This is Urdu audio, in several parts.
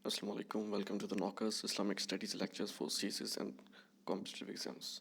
Assalamu alaikum. Welcome to the Knockers Islamic Studies lectures for CSIS and competitive exams.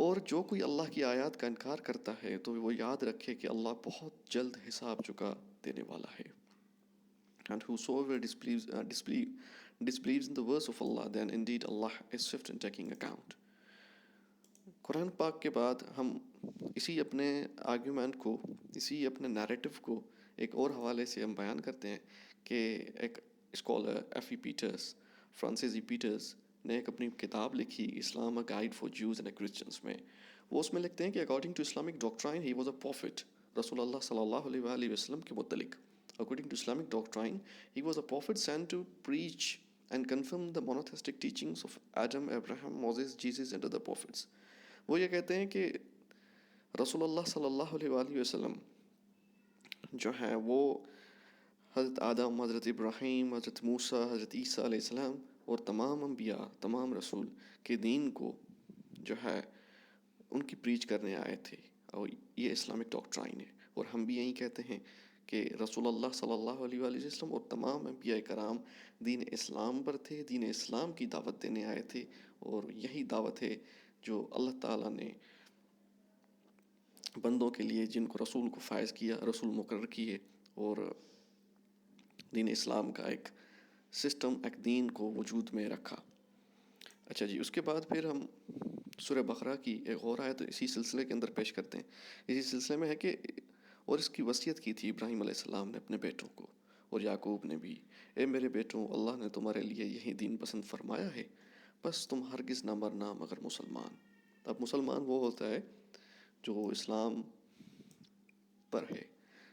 اور جو کوئی اللہ کی آیات کا انکار کرتا ہے تو وہ یاد رکھے کہ اللہ بہت جلد حساب چکا دینے والا ہے. And whosoever disbelieves in the verse of Allah, then indeed Allah is swift in taking account. قرآن پاک کے بعد ہم اسی اپنے آرگیومنٹ کو، اسی اپنے نیریٹو کو ایک اور حوالے سے ہم بیان کرتے ہیں کہ ایک scholar F E Peters, Francis E Peters نے ایک اپنی کتاب لکھی Islam a guide for Jews and Christians میں. وہ اس میں لکھتے ہیں کہ according to Islamic doctrine he was a prophet. رسول اللہ صلی اللہ علیہ وآلہ وسلم کے متعلق according to Islamic doctrine he was a prophet sent to preach and confirm the monotheistic teachings of Adam, Abraham, Moses, Jesus and other prophets. وہ یہ کہتے ہیں کہ رسول اللہ صلی اللہ علیہ وآلہ وسلم جو ہیں وہ حضرت آدم، حضرت ابراہیم، حضرت موسیٰ، حضرت عیسیٰ علیہ السلام اور تمام انبیاء، تمام رسول کے دین کو جو ہے ان کی پریچ کرنے آئے تھے. اور یہ اسلامک ڈاکٹرائن ہے. اور ہم بھی یہی کہتے ہیں کہ رسول اللہ صلی اللہ علیہ وآلہ وسلم اور تمام انبیاء کرام دین اسلام پر تھے، دین اسلام کی دعوت دینے آئے تھے. اور یہی دعوت ہے جو اللہ تعالیٰ نے بندوں کے لیے، جن کو رسول کو فائز کیا، رسول مقرر کیے اور دین اسلام کا ایک سسٹم، ایک دین کو وجود میں رکھا. اچھا جی، اس کے بعد پھر ہم سورہ بقرہ کی ایک اور آیت اسی سلسلے کے اندر پیش کرتے ہیں. اسی سلسلے میں ہے کہ اور اس کی وصیت کی تھی ابراہیم علیہ السلام نے اپنے بیٹوں کو اور یعقوب نے بھی، اے میرے بیٹوں، اللہ نے تمہارے لیے یہی دین پسند فرمایا ہے، بس تم ہرگز نہ مرنا مگر مسلمان. اب مسلمان وہ ہوتا ہے جو اسلام پر ہے،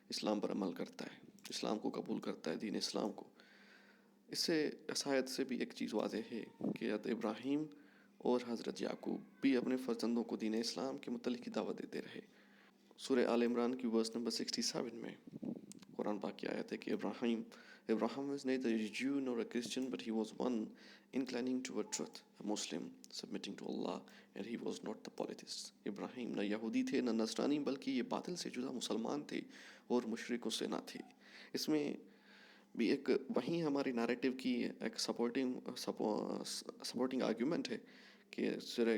اسلام پر عمل کرتا ہے، اسلام کو قبول کرتا ہے، دین اسلام کو. اس سے آیت سے بھی ایک چیز واضح ہے کہ حضرت ابراہیم اور حضرت یعقوب بھی اپنے فرزندوں کو دین اسلام کے متعلق کی دعوت دیتے رہے. سورہ آل عمران کی ورس نمبر 67 میں قرآن پاک کی آیت ہے کہ Abraham was neither a Jew nor a Christian, but he was one inclining toward truth, a Muslim submitting to Allah, and he was not the polytheist. ابراہیم نہ یہودی تھے نہ نصرانی، بلکہ یہ باطل سے جدا مسلمان تھے اور مشرکوں سے نہ تھے. اس میں بھی ایک وہیں ہماری نیریٹو کی ایک سپورٹنگ آرگیومنٹ ہے کہ سورہ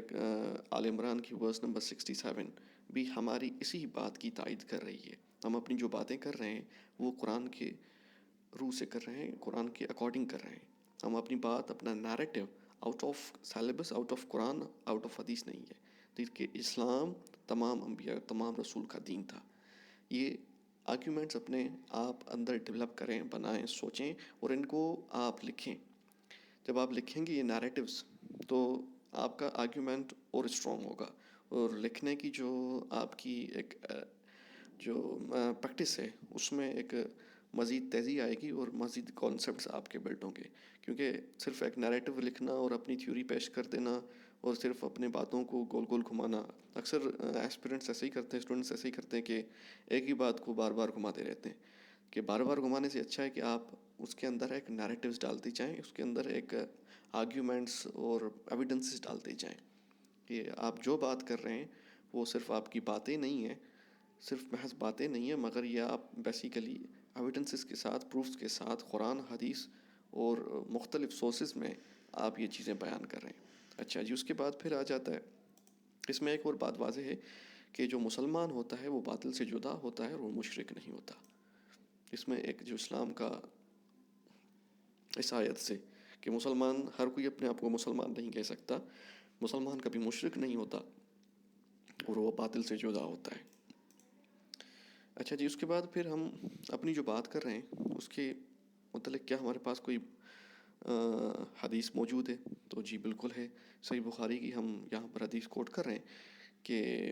آل عمران کی ورس نمبر 67 بھی ہماری اسی بات کی تائید کر رہی ہے. ہم اپنی جو باتیں کر رہے ہیں وہ قرآن کے روح سے کر رہے ہیں، قرآن کے اکارڈنگ کر رہے ہیں. ہم اپنی بات، اپنا narrative out of syllabus, out of Quran, out of حدیث نہیں ہے کہ اسلام تمام انبیاء، تمام رسول کا دین تھا. یہ آرگیومنٹس اپنے آپ اندر ڈیولپ کریں، بنائیں، سوچیں اور ان کو آپ لکھیں. جب آپ لکھیں گے یہ نیریٹوز تو آپ کا آرگیومنٹ اور اسٹرانگ ہوگا، اور لکھنے کی جو آپ کی ایک جو پریکٹس ہے اس میں ایک مزید تیزی آئے گی اور مزید کانسیپٹس آپ کے بلڈ ہوں گے. کیونکہ صرف ایک نیریٹو لکھنا اور اپنی تھیوری پیش کر دینا اور صرف اپنے باتوں کو گول گول گھمانا، اکثر ایسپیرنٹس ایسے ہی کرتے ہیں، اسٹوڈنٹس ایسے ہی کرتے ہیں کہ ایک ہی بات کو بار بار گھماتے رہتے ہیں. کہ بار بار گھمانے سے اچھا ہے کہ آپ اس کے اندر ایک نیریٹوز ڈالتے جائیں، اس کے اندر ایک آرگیومنٹس اور ایویڈنسز ڈالتے جائیں کہ آپ جو بات کر رہے ہیں وہ صرف آپ کی باتیں نہیں ہیں، صرف محض باتیں نہیں ہیں، مگر یہ آپ بیسیکلی ایویڈنسز کے ساتھ، پروفس کے ساتھ، قرآن، حدیث اور مختلف سورسز میں آپ یہ چیزیں بیان کر رہے ہیں. اچھا جی، اس کے بعد پھر آ جاتا ہے، اس میں ایک اور بات واضح ہے کہ جو مسلمان ہوتا ہے وہ باطل سے جدا ہوتا ہے اور وہ مشرک نہیں ہوتا. اس میں ایک جو اسلام کا اس آیت سے کہ مسلمان، ہر کوئی اپنے آپ کو مسلمان نہیں کہہ سکتا، مسلمان کبھی مشرک نہیں ہوتا اور وہ باطل سے جدا ہوتا ہے. اچھا جی، اس کے بعد پھر ہم اپنی جو بات کر رہے ہیں اس کے متعلق کیا ہمارے پاس کوئی حدیث موجود ہے؟ تو جی بالکل ہے. صحیح بخاری کی ہم یہاں پر حدیث کوٹ کر رہے ہیں کہ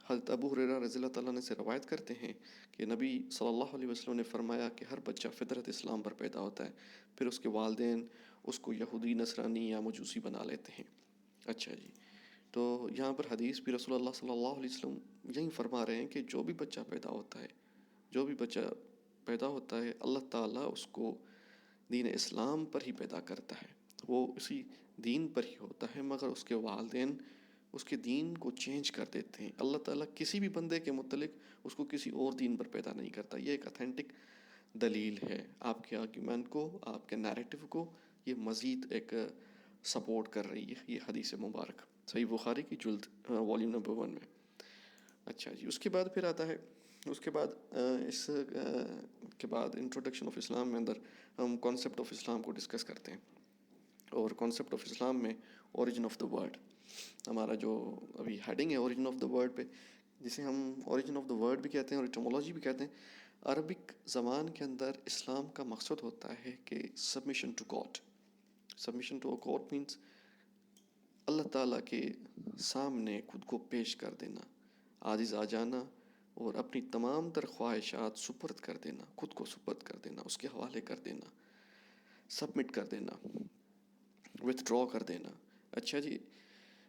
حضرت ابو ہریرہ رضی اللہ تعالیٰ عنہ سے روایت کرتے ہیں کہ نبی صلی اللہ علیہ وسلم نے فرمایا کہ ہر بچہ فطرت اسلام پر پیدا ہوتا ہے، پھر اس کے والدین اس کو یہودی، نصرانی یا مجوسی بنا لیتے ہیں. اچھا جی، تو یہاں پر حدیث بھی رسول اللہ صلی اللہ علیہ وسلم یہی فرما رہے ہیں کہ جو بھی بچہ پیدا ہوتا ہے، جو بھی بچہ پیدا ہوتا ہے، اللہ تعالیٰ اس کو دین اسلام پر ہی پیدا کرتا ہے، وہ اسی دین پر ہی ہوتا ہے، مگر اس کے والدین اس کے دین کو چینج کر دیتے ہیں. اللہ تعالیٰ کسی بھی بندے کے متعلق اس کو کسی اور دین پر پیدا نہیں کرتا. یہ ایک اتھینٹک دلیل ہے آپ کے آرگیومنٹ کو، آپ کے نیریٹو کو یہ مزید ایک سپورٹ کر رہی ہے یہ حدیث مبارک. صحیح بخاری کی جلد والیوم نمبر 1 میں. اچھا جی، اس کے بعد پھر آتا ہے، اس کے بعد اس کے بعد انٹروڈکشن آف اسلام میں اندر ہم کانسیپٹ آف اسلام کو ڈسکس کرتے ہیں. اور کانسیپٹ آف اسلام میں اوریجن آف دا ورڈ، ہمارا جو ابھی ہیڈنگ ہے اوریجن آف دا ورڈ پہ، جسے ہم اوریجن آف دا ورڈ بھی کہتے ہیں اور ایٹمولوجی بھی کہتے ہیں. عربک زبان کے اندر اسلام کا مقصد ہوتا ہے کہ submission to God. Submission to God means اللہ تعالیٰ کے سامنے خود کو پیش کر دینا، عاجز آ جانا، اور اپنی تمام تر خواہشات سپرد کر دینا، خود کو سپرد کر دینا، اس کے حوالے کر دینا، سبمٹ کر دینا، وتھڈرا کر دینا. اچھا جی،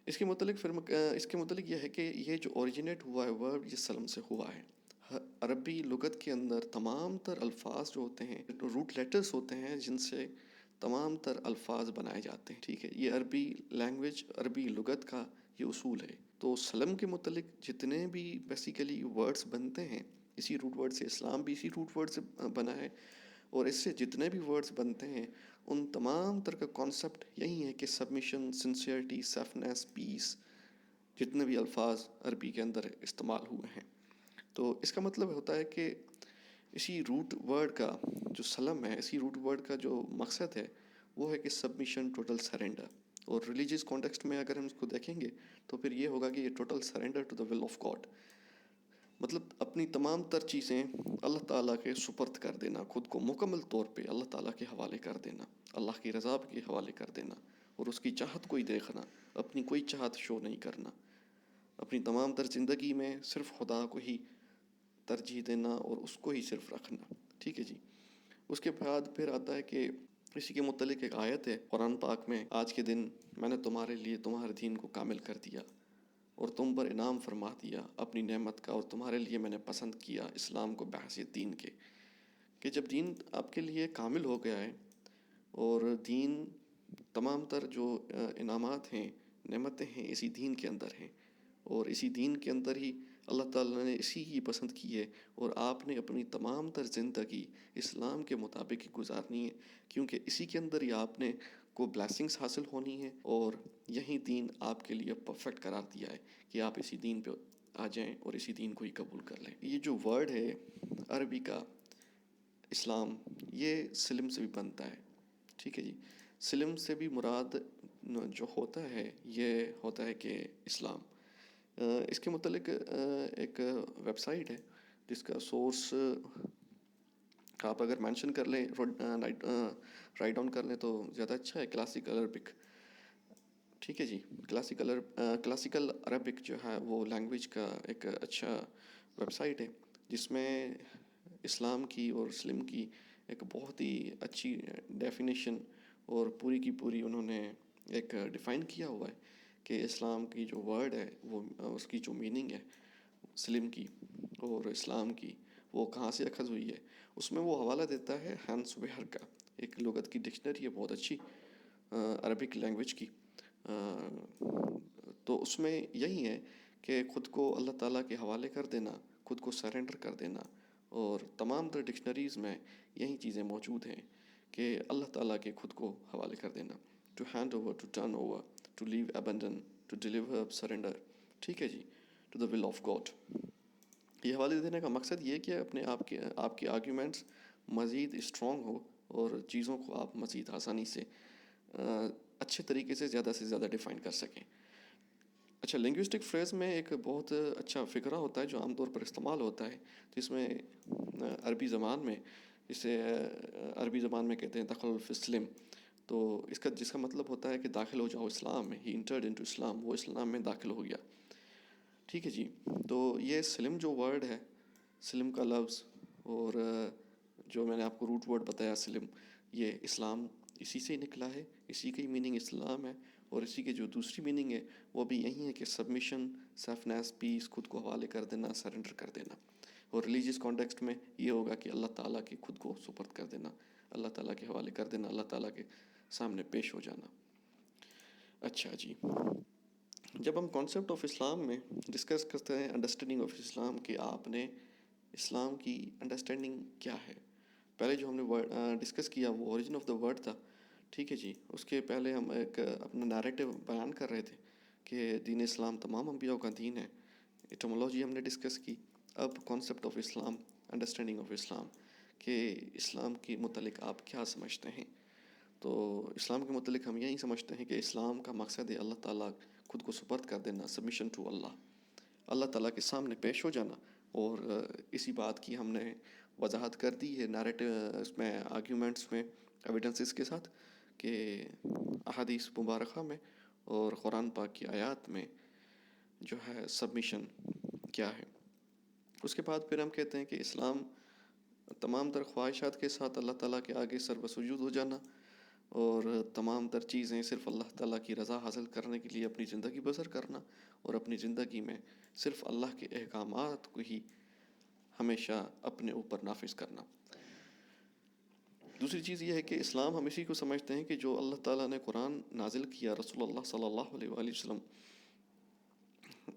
اس کے متعلق یہ ہے کہ یہ جو اوریجنیٹ ہوا ہے ورڈ، یہ سلم سے ہوا ہے. عربی لغت کے اندر تمام تر الفاظ جو ہوتے ہیں روٹ لیٹرز ہوتے ہیں جن سے تمام تر الفاظ بنائے جاتے ہیں. ٹھیک ہے، یہ عربی لینگویج، عربی لغت کا یہ اصول ہے. تو سلم کے متعلق جتنے بھی بیسیکلی ورڈز بنتے ہیں، اسی روٹ ورڈ سے، اسلام بھی اسی روٹ ورڈ سے بنا ہے، اور اس سے جتنے بھی ورڈز بنتے ہیں ان تمام تر کا کانسیپٹ یہی ہے کہ سبمیشن، سنسیئرٹی، سیفنس، پیس، جتنے بھی الفاظ عربی کے اندر استعمال ہوئے ہیں. تو اس کا مطلب ہوتا ہے کہ اسی روٹ ورڈ کا جو سلم ہے، اسی روٹ ورڈ کا جو مقصد ہے وہ ہے کہ سبمیشن، ٹوٹل سرنڈر. اور ریلیجیس کانٹیکسٹ میں اگر ہم اس کو دیکھیں گے تو پھر یہ ہوگا کہ یہ total surrender to the will of God, مطلب اپنی تمام تر چیزیں اللہ تعالیٰ کے سپرد کر دینا، خود کو مکمل طور پہ اللہ تعالیٰ کے حوالے کر دینا، اللہ کی رضا کے حوالے کر دینا، اور اس کی چاہت کو ہی دیکھنا، اپنی کوئی چاہت شو نہیں کرنا، اپنی تمام تر زندگی میں صرف خدا کو ہی ترجیح دینا اور اس کو ہی صرف رکھنا. ٹھیک ہے جی. اس کے بعد پھر آتا ہے کہ اسی کے متعلق ایک آیت ہے قرآن پاک میں، آج کے دن میں نے تمہارے لیے تمہارے دین کو کامل کر دیا اور تم پر انعام فرما دیا اپنی نعمت کا، اور تمہارے لیے میں نے پسند کیا اسلام کو بحیثیت دین کے. کہ جب دین آپ کے لیے کامل ہو گیا ہے اور دین تمام تر جو انعامات ہیں، نعمتیں ہیں، اسی دین کے اندر ہیں، اور اسی دین کے اندر ہی اللہ تعالیٰ نے اسی کی پسند کی ہے، اور آپ نے اپنی تمام تر زندگی اسلام کے مطابق ہی گزارنی ہے، کیونکہ اسی کے اندر ہی آپ نے کو بلیسنگز حاصل ہونی ہے، اور یہی دین آپ کے لیے پرفیکٹ قرار دیا ہے کہ آپ اسی دین پہ آ جائیں اور اسی دین کو ہی قبول کر لیں. یہ جو ورڈ ہے عربی کا اسلام، یہ سلم سے بھی بنتا ہے. ٹھیک ہے جی. سلم سے بھی مراد جو ہوتا ہے یہ ہوتا ہے کہ اسلام. اس کے متعلق ایک ویب سائٹ ہے جس کا سورس آپ اگر مینشن کر لیں، رائٹ ڈاؤن کر لیں تو زیادہ اچھا ہے، کلاسیکل عربک. ٹھیک ہے جی. کلاسیکل عربک جو ہے وہ لینگویج کا ایک اچھا ویب سائٹ ہے جس میں اسلام کی اور اسلم کی ایک بہت ہی اچھی ڈیفینیشن اور پوری کی پوری انہوں نے ایک ڈیفائن کیا ہوا ہے کہ اسلام کی جو ورڈ ہے وہ اس کی جو میننگ ہے اسلم کی اور اسلام کی وہ کہاں سے اخذ ہوئی ہے. اس میں وہ حوالہ دیتا ہے ہانس ویہر کا، ایک لغت کی ڈکشنری ہے بہت اچھی عربک لینگویج کی. تو اس میں یہی ہے کہ خود کو اللہ تعالیٰ کے حوالے کر دینا، خود کو سرنڈر کر دینا، اور تمام تر ڈکشنریز میں یہی چیزیں موجود ہیں کہ اللہ تعالیٰ کے خود کو حوالے کر دینا. To hand over, to turn over, to leave abandon, to deliver, surrender. ٹھیک ہے جی. To the will of God. یہ حوالے دینے کا مقصد یہ کہ اپنے آپ کے آرگیومنٹس مزید اسٹرانگ ہو اور چیزوں کو آپ مزید آسانی سے اچھے طریقے سے زیادہ ڈیفائن کر سکیں. اچھا، لنگوسٹک فریز میں ایک بہت اچھا فقرہ ہوتا ہے جو عام طور پر استعمال ہوتا ہے، جس میں عربی زبان میں عربی زبان میں کہتے ہیں دخل فی السلم. تو جس کا مطلب ہوتا ہے کہ داخل ہو جاؤ اسلام میں. ہی انٹرڈ انٹو اسلام، وہ اسلام میں داخل ہو گیا. ٹھیک ہے جی. تو یہ سلم جو ورڈ ہے، سلم کا لفظ، اور جو میں نے آپ کو روٹ ورڈ بتایا سلم، یہ اسلام اسی سے نکلا ہے، اسی کی میننگ اسلام ہے، اور اسی کے جو دوسری میننگ ہے وہ بھی یہی ہے کہ سبمیشن، سیفنس، پیس، خود کو حوالے کر دینا، سرنڈر کر دینا. اور ریلیجیس کانٹیکسٹ میں یہ ہوگا کہ اللہ تعالیٰ کے خود کو سپرد کر دینا، اللہ تعالیٰ کے حوالے کر دینا، اللہ تعالیٰ کے سامنے پیش ہو جانا. اچھا جی. جب ہم کانسیپٹ آف اسلام میں ڈسکس کرتے ہیں انڈرسٹینڈنگ آف اسلام، کہ آپ نے اسلام کی انڈرسٹینڈنگ کیا ہے، پہلے جو ہم نے ڈسکس کیا وہ اوریجن آف دا ورڈ تھا. ٹھیک ہے جی. اس کے پہلے ہم ایک اپنا نیریٹو بیان کر رہے تھے کہ دین اسلام تمام انبیاء کا دین ہے. ایٹمولوجی ہم نے ڈسکس کی. اب concept of Islam, understanding of Islam, کہ اسلام کے متعلق آپ کیا سمجھتے ہیں. تو اسلام کے متعلق ہم یہی سمجھتے ہیں کہ اسلام کا مقصد ہے اللہ تعالیٰ خود کو سپرد کر دینا، سبمیشن ٹو اللہ، اللہ تعالیٰ کے سامنے پیش ہو جانا. اور اسی بات کی ہم نے وضاحت کر دی ہے نیریٹو اس میں، آرگیومنٹس میں، ایویڈنسز کے ساتھ، کہ احادیث مبارکہ میں اور قرآن پاک کی آیات میں جو ہے سبمیشن کیا ہے. اس کے بعد پھر ہم کہتے ہیں کہ اسلام تمام تر خواہشات کے ساتھ اللہ تعالیٰ کے آگے سر بسجود ہو جانا، اور تمام تر چیزیں صرف اللہ تعالیٰ کی رضا حاصل کرنے کے لیے اپنی زندگی بسر کرنا، اور اپنی زندگی میں صرف اللہ کے احکامات کو ہی ہمیشہ اپنے اوپر نافذ کرنا. دوسری چیز یہ ہے کہ اسلام ہم اسی کو سمجھتے ہیں کہ جو اللہ تعالیٰ نے قرآن نازل کیا رسول اللہ صلی اللہ علیہ وآلہ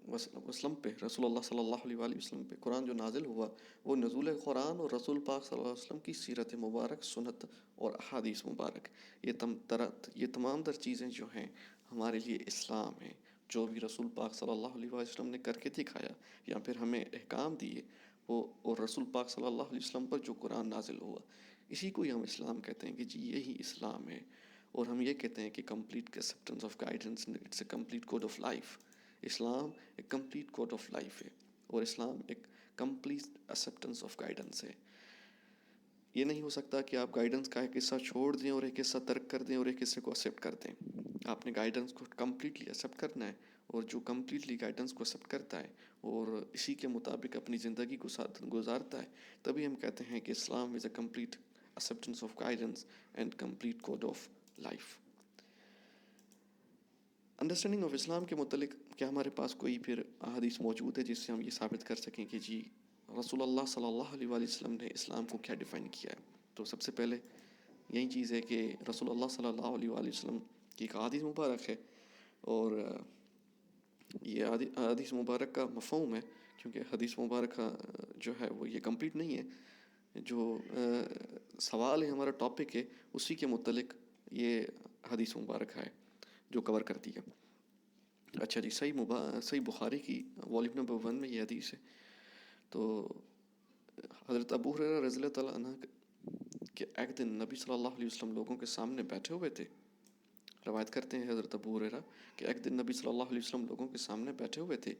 وسلم پہ، رسول اللہ صلی اللہ علیہ وآلہ وسلم پہ قرآن جو نازل ہوا، وہ نزول قرآن اور رسول پاک صلی اللہ علیہ وسلم کی سیرت مبارک، سنت اور احادیث مبارک، یہ تمام تر چیزیں جو ہیں ہمارے لیے اسلام ہیں. جو بھی رسول پاک صلی اللہ علیہ وسلم نے کر کے دکھایا یا پھر ہمیں احکام دیے، وہ اور رسول پاک صلی اللہ علیہ وسلم پر جو قرآن نازل ہوا، اسی کو ہی ہم اسلام کہتے ہیں کہ جی یہی اسلام ہے. اور ہم یہ کہتے ہیں کہ complete acceptance of guidance, it's a complete code of life. اسلام ایک کمپلیٹ کوڈ آف لائف ہے، اور اسلام ایک کمپلیٹ ایکسیپٹنس آف گائیڈنس ہے. یہ نہیں ہو سکتا کہ آپ گائیڈنس کا ایک حصہ چھوڑ دیں اور ایک حصہ ترک کر دیں اور ایک حصے کو ایکسیپٹ کر دیں. آپ نے گائیڈنس کو کمپلیٹلی ایکسیپٹ کرنا ہے، اور جو کمپلیٹلی گائیڈنس کو ایکسیپٹ کرتا ہے اور اسی کے مطابق اپنی زندگی کو گزارتا ہے، تبھی ہم کہتے ہیں کہ اسلام is a complete acceptance of guidance and complete code of life. Understanding of Islam کے متعلق کیا ہمارے پاس کوئی پھر احادیث موجود ہے جس سے ہم یہ ثابت کر سکیں کہ جی رسول اللہ صلی اللہ علیہ وآلہ وسلم نے اسلام کو کیا ڈیفائن کیا ہے؟ تو سب سے پہلے یہی چیز ہے کہ رسول اللہ صلی اللہ علیہ وآلہ وسلم کی ایک حدیث مبارک ہے، اور یہ حدیث مبارک کا مفہوم ہے، کیونکہ حدیث مبارکہ جو ہے وہ یہ کمپلیٹ نہیں ہے. جو سوال ہے، ہمارا ٹاپک ہے، اسی کے متعلق یہ حدیث مبارکہ ہے جو کور کرتی ہے. اچھا جی، صحیح بخاری کی والیوم نمبر 1 میں یہ حدیث ہے. تو حضرت ابو ہریرہ رضی اللہ تعالیٰ عنہ کہ ایک دن نبی صلی اللہ علیہ وسلم لوگوں کے سامنے بیٹھے ہوئے تھے. روایت کرتے ہیں حضرت ابو ہریرہ کہ ایک دن نبی صلی اللہ علیہ وسلم لوگوں کے سامنے بیٹھے ہوئے تھے.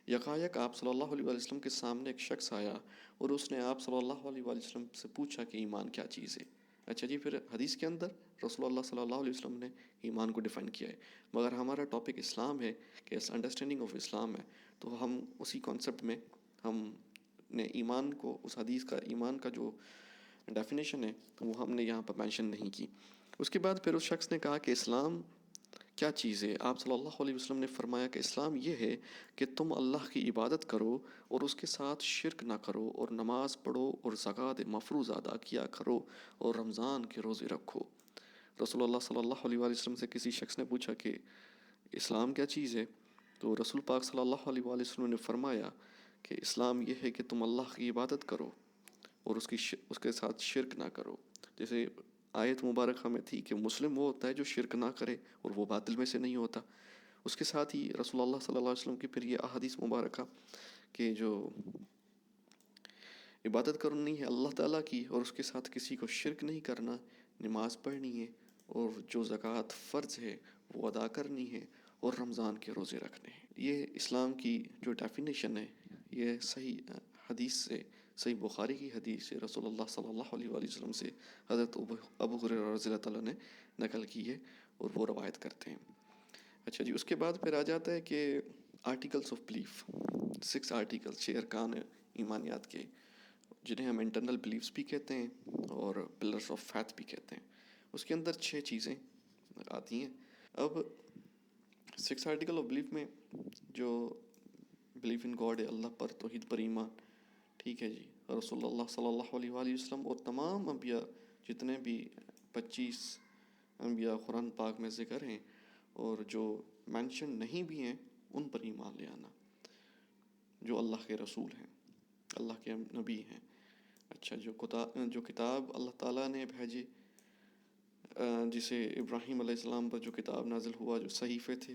یکایک آپ صلی اللہ علیہ وسلم کے سامنے ایک شخص آیا، اور اس نے آپ صلی اللہ علیہ وسلم سے پوچھا کہ ایمان کیا چیز ہے. اچھا جی، پھر حدیث کے اندر رسول اللہ صلی اللہ علیہ وسلم نے ایمان کو ڈیفائن کیا ہے، مگر ہمارا ٹاپک اسلام ہے کہ انڈرسٹینڈنگ آف اسلام ہے. تو ہم اسی کانسیپٹ میں ہم نے ایمان کو، اس حدیث کا ایمان کا جو ڈیفینیشن ہے وہ ہم نے یہاں پر مینشن نہیں کی. اس کے بعد پھر اس شخص نے کہا کہ اسلام کیا چیز ہے؟ آپ صلی اللہ علیہ وسلم نے فرمایا کہ اسلام یہ ہے کہ تم اللہ کی عبادت کرو اور اس کے ساتھ شرک نہ کرو، اور نماز پڑھو اور زکوٰۃ مفروضہ ادا کیا کرو، اور رمضان کے روزے رکھو. رسول اللہ صلی اللہ علیہ وسلم سے کسی شخص نے پوچھا کہ اسلام کیا چیز ہے؟ تو رسول پاک صلی اللہ علیہ وسلم نے فرمایا کہ اسلام یہ ہے کہ تم اللہ کی عبادت کرو اور اس کے ساتھ شرک نہ کرو. جیسے آیت مبارکہ میں تھی کہ مسلم وہ ہوتا ہے جو شرک نہ کرے اور وہ باطل میں سے نہیں ہوتا. اس کے ساتھ ہی رسول اللہ صلی اللہ علیہ وسلم کی پھر یہ احادیث مبارکہ کہ جو عبادت کرنی ہے اللہ تعالیٰ کی اور اس کے ساتھ کسی کو شرک نہیں کرنا، نماز پڑھنی ہے، اور جو زکوٰۃ فرض ہے وہ ادا کرنی ہے، اور رمضان کے روزے رکھنے ہیں. یہ اسلام کی جو ڈیفینیشن ہے یہ صحیح حدیث سے، صحیح بخاری کی حدیث سے رسول اللہ صلی اللہ علیہ وآلہ وسلم سے حضرت ابو ہریرہ رضی اللہ تعالیٰ نے نقل کی ہے اور وہ روایت کرتے ہیں. اچھا جی، اس کے بعد پھر آ جاتا ہے کہ آرٹیکلس آف بلیف، 6 آرٹیکلس، 6 ارکان ایمانیات کے، جنہیں ہم انٹرنل بلیفس بھی کہتے ہیں اور پلرس آف فیتھ بھی کہتے ہیں. اس کے اندر 6 چیزیں آتی ہیں. اب 6 آرٹیکل آف بلیف میں جو بلیف ان گاڈ ہے، اللہ پر، توحید پر ایمان، ٹھیک ہے جی، رسول اللہ صلی اللہ علیہ وآلہ وسلم اور تمام انبیاء، جتنے بھی 25 انبیاء قرآن پاک میں ذکر ہیں اور جو مینشن نہیں بھی ہیں، ان پر ایمان لے آنا، جو اللہ کے رسول ہیں، اللہ کے نبی ہیں. اچھا، جو کتاب اللہ تعالیٰ نے بھیجی، جسے ابراہیم علیہ السلام پر جو کتاب نازل ہوا، جو صحیفے تھے،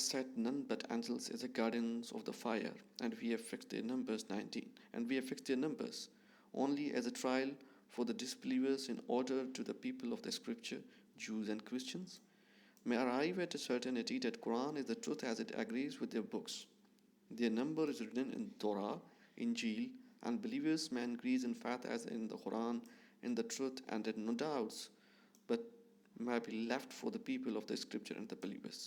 set none but angels as the guardians of the fire, and we have fixed their numbers 19, and we have fixed their numbers only as a trial for the disbelievers in order to the people of the scripture, Jews and Christians, may arrive at a certainty that Quran is the truth as it agrees with their books. Their number is written in Torah, Injil, and believers may increase in faith as in the Quran, in the truth, and that no doubts, but may be left for the people of the scripture and the believers.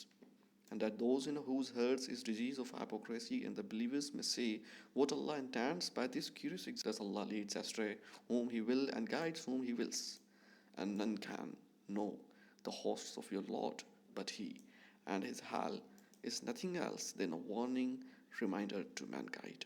And that those in whose hearts is disease of hypocrisy and the believers may say, what Allah intends by this curious exercise, Allah leads astray whom He will and guides whom He wills. And none can know the hosts of your Lord but He, and His hal is nothing else than a warning reminder to mankind.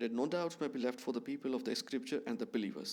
that no doubts may be left for the people of the scripture and the believers,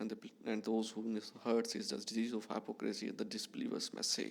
and those whose hearts is the disease of hypocrisy, the disbelievers may say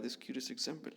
this curious example,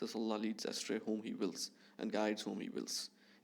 Thus Allah leads astray whom He wills and guides whom He wills.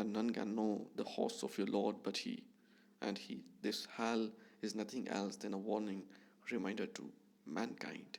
And none can know the hosts of your Lord but He, and He, this hal is nothing else than a warning reminder to mankind.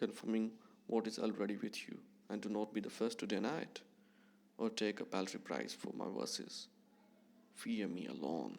confirming what is already with you, and do not be the first to deny it or take a paltry price for my verses. Fear me alone.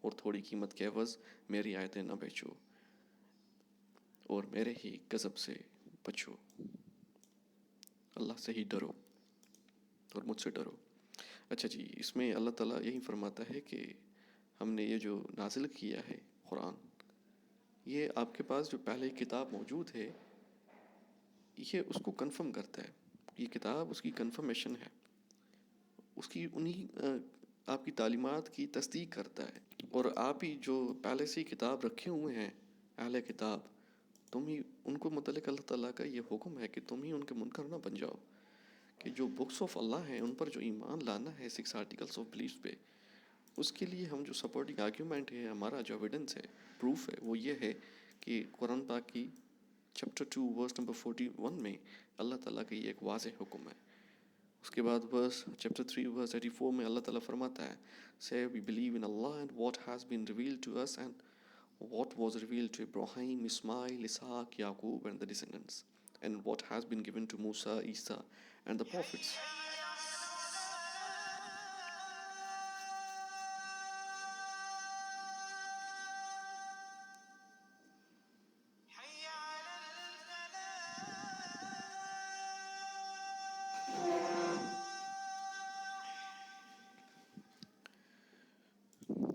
اور تھوڑی قیمت کے عوض میری آیتیں نہ بیچو اور میرے ہی غضب سے بچو. اللہ سے ہی ڈرو اور مجھ سے ڈرو. اچھا جی، اس میں اللہ تعالیٰ یہی فرماتا ہے کہ ہم نے یہ جو نازل کیا ہے قرآن، یہ آپ کے پاس جو پہلے کتاب موجود ہے یہ اس کو کنفرم کرتا ہے. یہ کتاب اس کی کنفرمیشن ہے، اس کی آپ کی تعلیمات کی تصدیق کرتا ہے. اور آپ ہی جو پہلے سے ہی کتاب رکھے ہوئے ہیں اہل کتاب، تم ہی ان کو متعلق اللہ تعالیٰ کا یہ حکم ہے کہ تم ہی ان کے منکر نہ بن جاؤ، کہ جو بکس آف اللہ ہیں ان پر جو ایمان لانا ہے 6 آرٹیکلس آف بلیف پہ، اس کے لیے ہم جو سپورٹنگ آرگیومنٹ ہے، ہمارا جو ایویڈنس ہے، پروف ہے، وہ یہ ہے کہ قرآن پاک کی چیپٹر 2 ورس نمبر 41 میں اللہ تعالیٰ کا یہ ایک واضح حکم ہے. اس کے بعد چیپٹر 3 ورس 84 میں اللہ تعالیٰ فرماتا ہے say we believe in Allah and what has been revealed to us and what was revealed to Ibrahim, Ismail, Ishaq, Yaqub and the descendants, and what has been given to Musa, Isa and the prophets.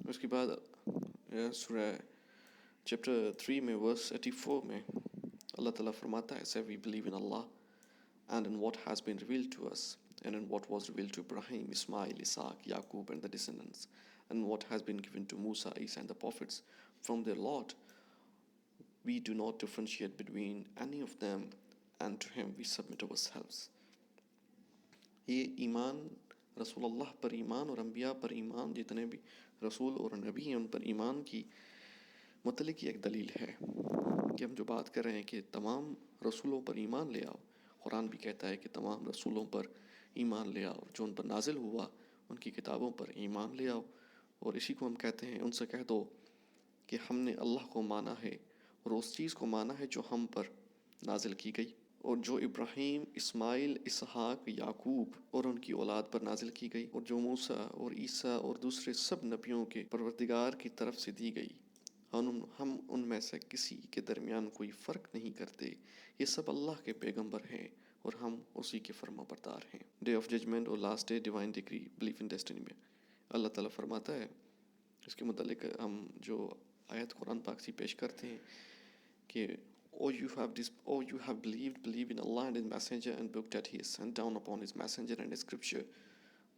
اس کے بعد سورہ چیپٹر 3 میں ورس 84 میں اللہ تعالیٰ فرماتا ہے say we believe in Allah and in what has been revealed to us and in what was revealed to Ibrahim, Ismail, Isaac, Yaqub and the descendants, and what has been given to Musa, Isa and the prophets from their Lord. We do not differentiate between any of them and to him we submit ourselves. یہ ایمان رسول اللہ پر ایمان اور انبیاء پر ایمان، جتنے بھی رسول اور نبی ہیں ان پر ایمان کی متعلق ایک دلیل ہے کہ ہم جو بات کر رہے ہیں کہ تمام رسولوں پر ایمان لے آؤ. قرآن بھی کہتا ہے کہ تمام رسولوں پر ایمان لے آؤ، جو ان پر نازل ہوا ان کی کتابوں پر ایمان لے آؤ. اور اسی کو ہم کہتے ہیں ان سے کہہ دو کہ ہم نے اللہ کو مانا ہے اور اس چیز کو مانا ہے جو ہم پر نازل کی گئی اور جو ابراہیم، اسماعیل، اسحاق، یعقوب اور ان کی اولاد پر نازل کی گئی، اور جو موسیٰ اور عیسیٰ اور دوسرے سب نبیوں کے پروردگار کی طرف سے دی گئی. ہم ان میں سے کسی کے درمیان کوئی فرق نہیں کرتے. یہ سب اللہ کے پیغمبر ہیں اور ہم اسی کے فرما بردار ہیں. ڈے آف ججمنٹ اور last day, divine degree, belief in destiny میں اللہ تعالیٰ فرماتا ہے اس کے متعلق ہم جو آیت قرآن پاک سے پیش کرتے ہیں کہ you have believe in Allah and His messenger and book that He has sent down upon His messenger and His scripture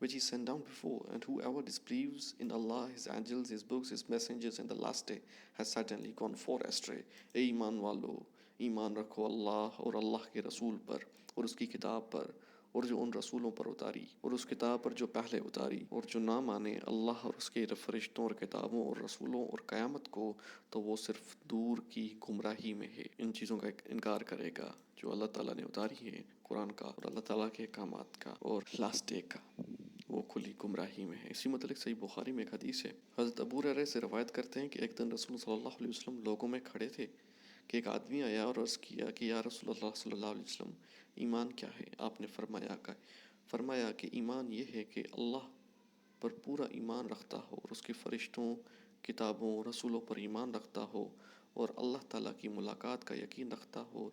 which He sent down before, and whoever disbelieves in Allah, His angels, His books, His messengers and the last day has certainly gone far astray. اے ایمان والو، ایمان رکھو اللہ اور اللہ کے رسول پر اور اس کی کتاب پر اور جو ان رسولوں پر اتاری اور اس کتاب پر جو پہلے اتاری، اور جو نہ مانے اللہ اور اس کے فرشتوں اور کتابوں اور رسولوں اور قیامت کو تو وہ صرف دور کی گمراہی میں ہے. ان چیزوں کا انکار کرے گا جو اللہ تعالیٰ نے اتاری ہے، قرآن کا اور اللہ تعالیٰ کے احکامات کا اور لاسٹ ڈے کا، وہ کھلی گمراہی میں ہے. اسی متعلق صحیح بخاری میں ایک حدیث ہے، حضرت ابو ہریرہ سے روایت کرتے ہیں کہ ایک دن رسول صلی اللہ علیہ وسلم لوگوں میں کھڑے تھے کہ ایک آدمی آیا اور عرض کیا کہ یا رسول اللہ صلی اللہ علیہ وسلم، ایمان کیا ہے؟ آپ نے فرمایا کہ ایمان یہ ہے کہ اللہ پر پورا ایمان رکھتا ہو اور اس کے فرشتوں، کتابوں، رسولوں پر ایمان رکھتا ہو اور اللہ تعالیٰ کی ملاقات کا یقین رکھتا ہو،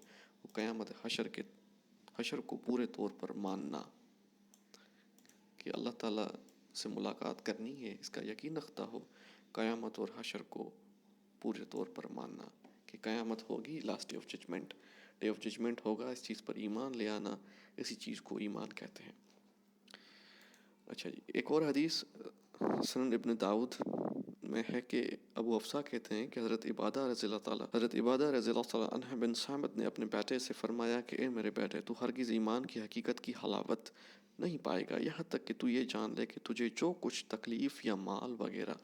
قیامت حشر کو پورے طور پر ماننا کہ اللہ تعالیٰ سے ملاقات کرنی ہے، اس کا یقین رکھتا ہو، قیامت اور حشر کو پورے طور پر ماننا کہ قیامت ہوگی، لاسٹ ڈے آف ججمنٹ ہوگا، اس چیز پر ایمان لے آنا، اسی چیز کو ایمان کہتے ہیں. اچھا جی، ایک اور حدیث سنن ابن داؤد میں ہے کہ ابو افسا کہتے ہیں کہ حضرت عبادہ رضی اللہ تعالیٰ عنہ بن صامت نے اپنے بیٹے سے فرمایا کہ اے میرے بیٹے، تو ہرگز ایمان کی حقیقت کی حلاوت نہیں پائے گا یہاں تک کہ تو یہ جان لے کہ تجھے جو کچھ تکلیف یا مال وغیرہ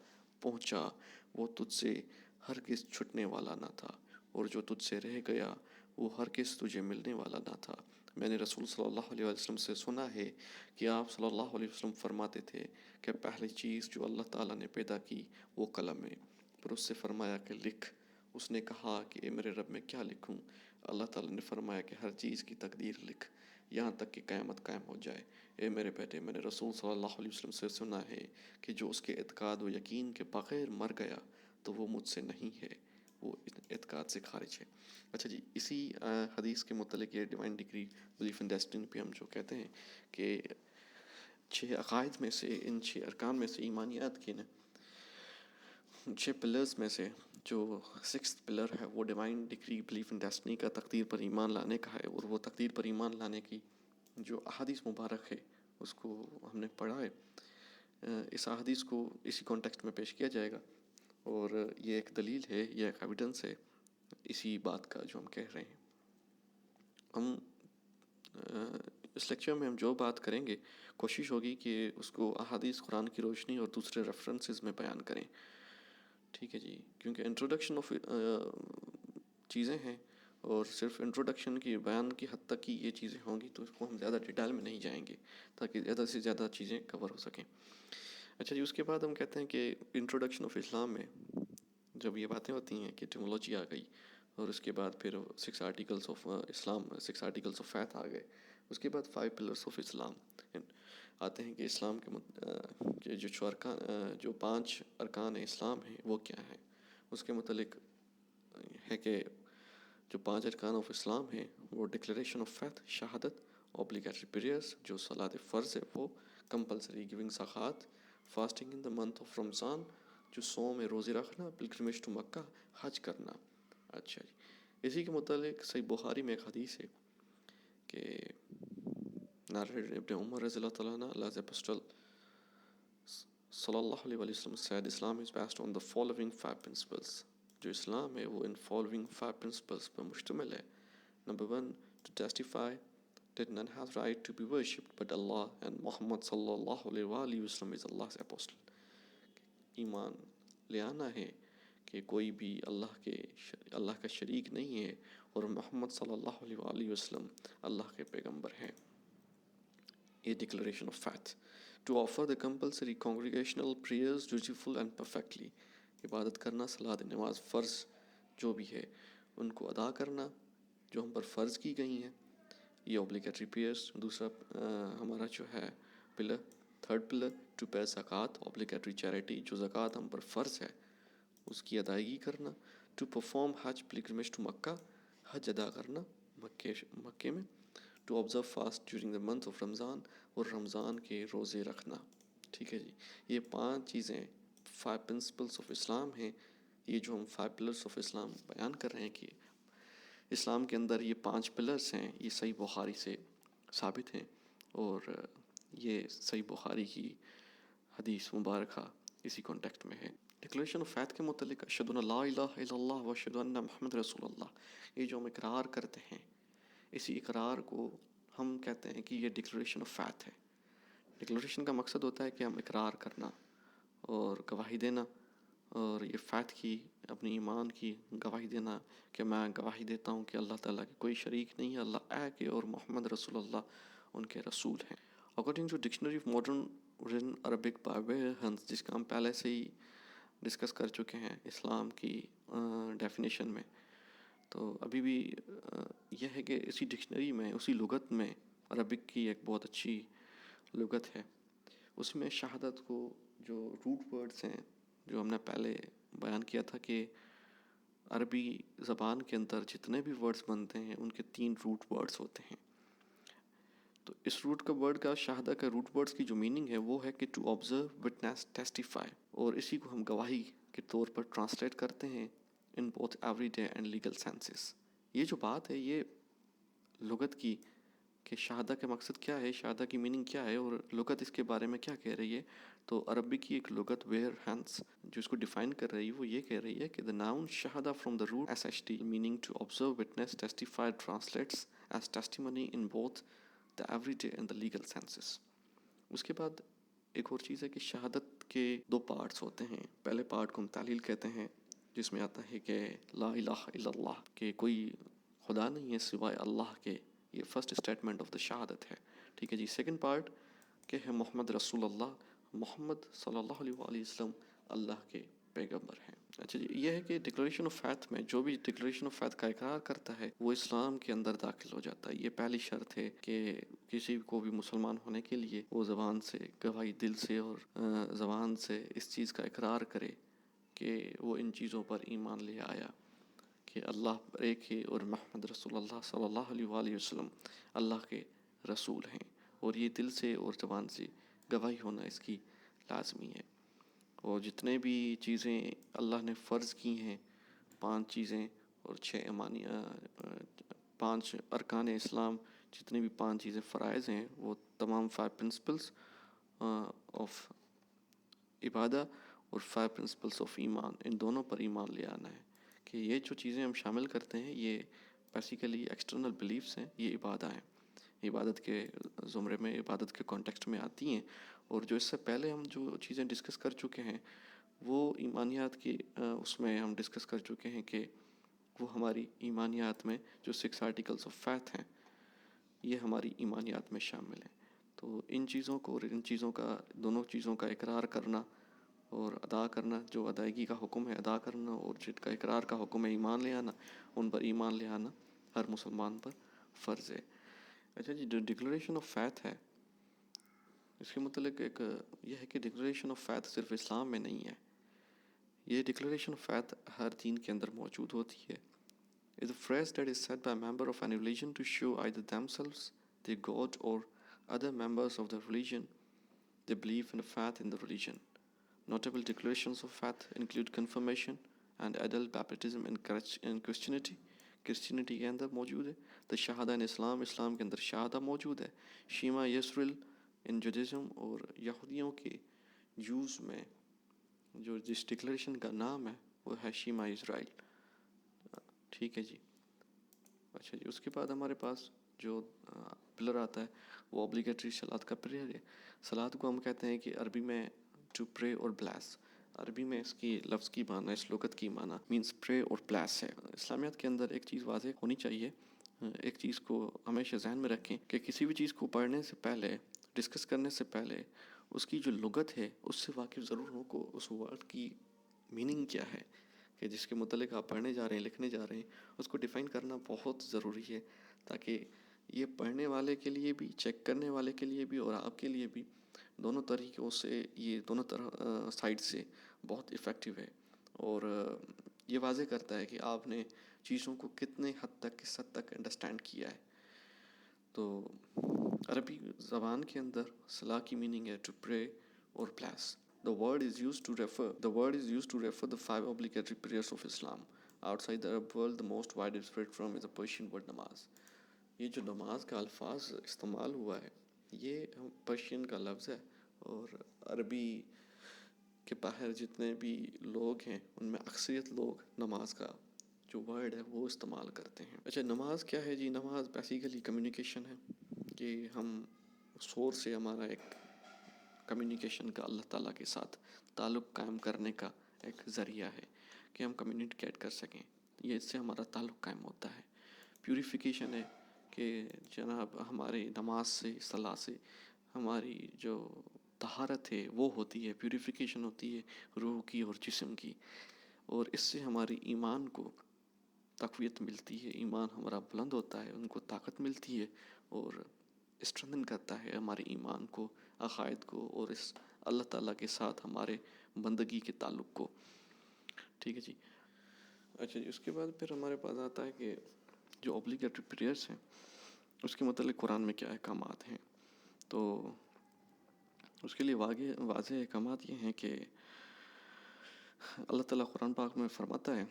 پہنچا وہ تجھ سے ہرگز چھٹنے والا نہ تھا، اور جو تجھ سے رہ گیا وہ ہرگز تجھے ملنے والا نہ تھا. میں نے رسول صلی اللہ علیہ وسلم سے سنا ہے کہ آپ صلی اللہ علیہ وسلم فرماتے تھے کہ پہلی چیز جو اللہ تعالیٰ نے پیدا کی وہ قلم ہے، پھر اس سے فرمایا کہ لکھ. اس نے کہا کہ اے میرے رب میں کیا لکھوں؟ اللہ تعالیٰ نے فرمایا کہ ہر چیز کی تقدیر لکھ. یہاں تک کہ قیامت قائم ہو جائے۔ اے میرے بیٹے، میں نے رسول صلی اللہ علیہ وسلم سے سنا ہے کہ جو اس کے اعتقاد و یقین کے بغیر مر گیا تو وہ مجھ سے نہیں ہے، وہ اعتقاد سے خارج ہے۔ اچھا جی، اسی حدیث کے متعلق یہ divine degree belief in destiny پہ ہم جو کہتے ہیں کہ 6 عقائد میں سے، ان 6 ارکان میں سے، ایمانیات کے 6 پلرز میں سے جو 6th پلر ہے وہ divine degree belief in destiny کا تقدیر پر ایمان لانے کا ہے، اور وہ تقدیر پر ایمان لانے کی جو احادیث مبارک ہے اس کو ہم نے پڑھا ہے۔ اس احادیث کو اسی کانٹیکسٹ میں پیش کیا جائے گا، اور یہ ایک دلیل ہے، یہ ایک ایویڈنس ہے اسی بات کا جو ہم کہہ رہے ہیں۔ ہم اس لیکچر میں ہم جو بات کریں گے کوشش ہوگی کہ اس کو احادیث قرآن کی روشنی اور دوسرے ریفرنسز میں بیان کریں، ٹھیک ہے جی، کیونکہ انٹروڈکشن آف چیزیں ہیں، اور صرف انٹروڈکشن کی بیان کی حد تک ہی یہ چیزیں ہوں گی، تو اس کو ہم زیادہ ڈیٹیل میں نہیں جائیں گے تاکہ زیادہ سے زیادہ چیزیں کور ہو سکیں۔ اچھا جی، اس کے بعد ہم کہتے ہیں کہ انٹروڈکشن آف اسلام میں جب یہ باتیں ہوتی ہیں کہ ایٹیمولوجی آ گئی، اور اس کے بعد پھر 6 articles of Islam, 6 articles of faith آ گئے، اس کے بعد 5 پلرس آف اسلام آتے ہیں کہ اسلام کے جو 5 ارکان اسلام ہیں وہ کیا ہیں۔ اس کے متعلق ہے کہ جو 5 ارکان آف اسلام ہیں وہ ڈکلیریشن آف فیتھ، شہادت، اوبلیگیٹری پریئرس جو صلاۃ فرض ہے وہ، کمپلسری گیونگ زکوٰۃ، fasting in the month of Ramadan جو صوم روزے رکھنا، پلگرمیج ٹو مکہ، حج کرنا۔ اچھا جی، اسی کے متعلق صحیح بخاری میں ایک حدیث ہے کہ narrated ابن عمر رضی اللہ تعالیٰ عنہ Allah's apostle صلی اللہ علیہ وسلم said Islam is based on the following 5 principles۔ جو اسلام ہے وہ ان following 5 principles پر مشتمل ہے۔ Number 1, to testify that none has right to be worshipped but Allah and Muhammad صلی اللہ علیہ وسلم is Allah's apostle۔ ایمان لے آنا ہے کہ کوئی بھی اللہ کا شریک نہیں ہے، اور محمد صلی اللہ علیہ وسلم اللہ کے پیغمبر ہیں۔ یہ declaration of faith. To offer the compulsory congregational prayers dutiful and perfectly, عبادت کرنا، صلاۃ نماز فرض جو بھی ہے ان کو ادا کرنا جو ہم پر فرض کی گئی ہیں، یہ اوبلیگیٹری پریئرز۔ دوسرا ہمارا جو ہے pillar, 3rd pillar, to pay زکوٰۃ، اوبلیگیٹری چیریٹی جو زکوٰۃ ہم پر فرض ہے اس کی ادائیگی کرنا۔ To perform hajj, pilgrimage to Mecca, حج ادا کرنا مکے میں۔ To observe fast during the month of Ramadan, اور رمضان کے روزے رکھنا، ٹھیک ہے جی۔ یہ 5 چیزیں 5 پرنسپلس آف اسلام ہیں۔ یہ جو ہم 5 پلرس آف اسلام بیان کر رہے ہیں کہ اسلام کے اندر یہ 5 پلرس ہیں، یہ صحیح بخاری سے ثابت ہیں، اور یہ صحیح بخاری کی حدیث مبارکہ اسی کانٹیکسٹ میں ہے۔ ڈکلیریشن آف فیتھ کے متعلق اشہد ان لا الہ الا اللہ و اشہد ان محمد رسول اللہ، یہ جو ہم اقرار کرتے ہیں اسی اقرار کو ہم کہتے ہیں کہ یہ ڈکلیریشن آف فیتھ ہے۔ ڈکلیریشن کا مقصد ہوتا ہے کہ ہم اقرار کرنا اور گواہی دینا، اور یہ فیتھ کی، اپنی ایمان کی گواہی دینا کہ میں گواہی دیتا ہوں کہ اللہ تعالیٰ کی کوئی شریک نہیں ہے، اللہ ایک ہے، اور محمد رسول اللہ ان کے رسول ہیں۔ According to dictionary of modern written Arabic Bible, جس کا ہم پہلے سے ہی ڈسکس کر چکے ہیں اسلام کی ڈیفینیشن میں، تو ابھی بھی یہ ہے کہ اسی ڈکشنری میں، اسی لغت میں، عربک کی ایک بہت اچھی لغت ہے، اس میں شہادت کو جو روٹ ورڈز ہیں جو ہم نے پہلے بیان کیا تھا کہ عربی زبان کے اندر جتنے بھی ورڈز بنتے ہیں ان کے 3 روٹ ورڈز ہوتے ہیں۔ تو اس روٹ کا ورڈ کا، شہادہ کا روٹ ورڈز کی جو میننگ ہے وہ ہے کہ ٹو آبزرو، وٹنس، ٹیسٹیفائی، اور اسی کو ہم گواہی کے طور پر ٹرانسلیٹ کرتے ہیں in both everyday and legal senses. یہ جو بات ہے یہ لغت کی کہ شہادہ کا مقصد کیا ہے، شہادہ کی میننگ کیا ہے، اور لغت اس کے بارے میں کیا کہہ رہی ہے، تو عربی کی ایک لغت ویئر ہینس جو اس کو ڈیفائن کر رہی ہے وہ یہ کہہ رہی ہے کہ the noun شہادہ from the root SHT meaning to observe, witness, testify translates as testimony in both the everyday and the legal senses۔ اس کے بعد ایک اور چیز ہے کہ شہادت کے 2 پارٹس ہوتے ہیں۔ پہلے پارٹ کو ہم تعلیل کہتے ہیں جس میں آتا ہے کہ لا الہ الا اللہ، کہ کوئی خدا نہیں ہے سوائے اللہ کے، یہ فرسٹ اسٹیٹمنٹ آف دا شہادت ہے، ٹھیک ہے جی۔ سیکنڈ پارٹ کہ ہے محمد رسول اللہ، محمد صلی اللہ علیہ وسلم اللہ کے پیغمبر ہیں۔ اچھا جی، یہ ہے کہ ڈکلریشن آف فیتھ میں جو بھی ڈکلریشن آف فیتھ کا اقرار کرتا ہے وہ اسلام کے اندر داخل ہو جاتا ہے. یہ پہلی شرط ہے کہ کسی کو بھی مسلمان ہونے کے لیے وہ زبان سے گواہی، دل سے اور زبان سے اس چیز کا اقرار کرے کہ وہ ان چیزوں پر ایمان لے آیا کہ اللہ ایک ہے اور محمد رسول اللہ صلی اللہ علیہ وآلہ وسلم اللہ کے رسول ہیں، اور یہ دل سے اور زبان سے گواہی ہونا اس کی لازمی ہے. اور جتنے بھی چیزیں اللہ نے فرض کی ہیں، 5 چیزیں اور 5 ارکان اسلام، جتنے بھی 5 چیزیں فرائض ہیں، وہ تمام 5 پرنسپلس آف عبادہ اور 5 پرنسپلس آف ایمان، ان دونوں پر ایمان لے آنا ہے کہ یہ جو چیزیں ہم شامل کرتے ہیں یہ بیسیکلی ایکسٹرنل بلیفس ہیں، یہ عبادہ ہیں، عبادت کے زمرے میں، عبادت کے کانٹیکسٹ میں آتی ہیں. اور جو اس سے پہلے ہم جو چیزیں ڈسکس کر چکے ہیں وہ ایمانیات کی اس میں ہم ڈسکس کر چکے ہیں کہ وہ ہماری ایمانیات میں جو 6 آرٹیکلس آف فیتھ ہیں یہ ہماری ایمانیات میں شامل ہیں. تو ان چیزوں کو اور ان چیزوں کا، دونوں چیزوں کا اقرار کرنا اور ادا کرنا، جو ادائیگی کا حکم ہے ادا کرنا، اور جن کا اقرار کا حکم ہے ایمان لے آنا، ان پر ایمان لے آنا ہر مسلمان پر فرض ہے. اچھا جی، جو ڈکلریشن آف فیتھ ہے اس کے متعلق ایک یہ ہے کہ ڈکلریشن آف فیتھ صرف اسلام میں نہیں ہے، یہ ڈکلریشن آف فیتھ ہر دین کے اندر موجود ہوتی ہے. It's a phrase that is said by a member of any religion to show either themselves, their God, or other members of the religion they believe in a faith in the religion. Notable declarations of faith include confirmation and adult baptism in Christianity. Christianity کے اندر موجود ہے. دا شہادہ ان اسلام، اسلام کے اندر شہادہ موجود ہے. شیما یسرل ان جوڈیزم، اور یہودیوں کے جوز میں جو جس ڈکلریشن کا نام ہے وہ ہے شیما اسرائیل. ٹھیک ہے جی. اچھا جی، اس کے بعد ہمارے پاس جو پلر آتا ہے وہ اوبلیگیٹری صلات کا پریئر ہے. صلات کو ہم کہتے ہیں کہ عربی میں ٹو پرے اور بلیس. عربی میں اس کی لفظ کی معنی، اس لغت کی معنی مینس پرے اور بلیس ہے. اسلامیات کے اندر ایک چیز واضح ہونی چاہیے، ایک چیز کو ہمیشہ ذہن میں رکھیں کہ کسی بھی چیز کو پڑھنے سے پہلے، ڈسکس کرنے سے پہلے اس کی جو لغت ہے اس سے واقف ضرور ہو کو اس ورڈ کی میننگ کیا ہے کہ جس کے متعلق آپ پڑھنے جا رہے ہیں، لکھنے جا رہے ہیں، اس کو ڈیفائن کرنا بہت ضروری ہے تاکہ یہ پڑھنے والے کے لیے بھی، چیک کرنے والے کے لیے بھی، اور آپ کے لیے بھی، دونوں طریقوں سے یہ دونوں طرح سائڈ سے بہت افیکٹو ہے. اور یہ واضح کرتا ہے کہ آپ نے چیزوں کو کتنے حد تک، کس حد تک انڈرسٹینڈ کیا ہے. تو عربی زبان کے اندر صلاح کی میننگ ہے ٹو پرے اور bless. The word is used to refer the 5 obligatory prayers of Islam. Outside the Arab world, the most widespread form is the Persian word namaz. یہ جو نماز کا الفاظ استعمال ہوا ہے یہ پرشین کا لفظ ہے، اور عربی کے باہر جتنے بھی لوگ ہیں ان میں اکثریت لوگ نماز کا جو ورڈ ہے وہ استعمال کرتے ہیں. اچھا، نماز کیا ہے جی؟ نماز بیسیکلی کمیونیکیشن ہے کہ ہم سور سے ہمارا ایک کمیونیکیشن کا اللہ تعالیٰ کے ساتھ تعلق قائم کرنے کا ایک ذریعہ ہے کہ ہم کمیونیکیٹ کر سکیں. یہ اس سے ہمارا تعلق قائم ہوتا ہے. پیوریفیکیشن ہے کہ جناب ہماری نماز سے، صلاح سے ہماری جو طہارت ہے وہ ہوتی ہے، پیوریفیکیشن ہوتی ہے روح کی اور جسم کی، اور اس سے ہماری ایمان کو تقویت ملتی ہے، ایمان ہمارا بلند ہوتا ہے، ان کو طاقت ملتی ہے اور اسٹرنگن کرتا ہے ہمارے ایمان کو، عقائد کو، اور اس اللہ تعالیٰ کے ساتھ ہمارے بندگی کے تعلق کو. ٹھیک ہے جی. اچھا جی، اس کے بعد پھر ہمارے پاس آتا ہے کہ جو اوبلیگیٹری پریئرس ہیں اس کے متعلق قرآن میں کیا احکامات ہیں. تو اس کے لیے واضح احکامات یہ ہیں کہ اللہ تعالیٰ قرآن پاک میں فرماتا ہے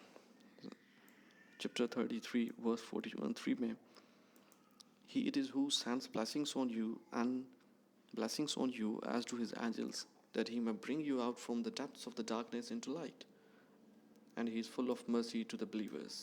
چیپٹر 33 ورس 43 میں، He it is who sends blessings on you as to his angels, that he may bring you out from the depths of the darkness into light, and he is full of mercy to the believers.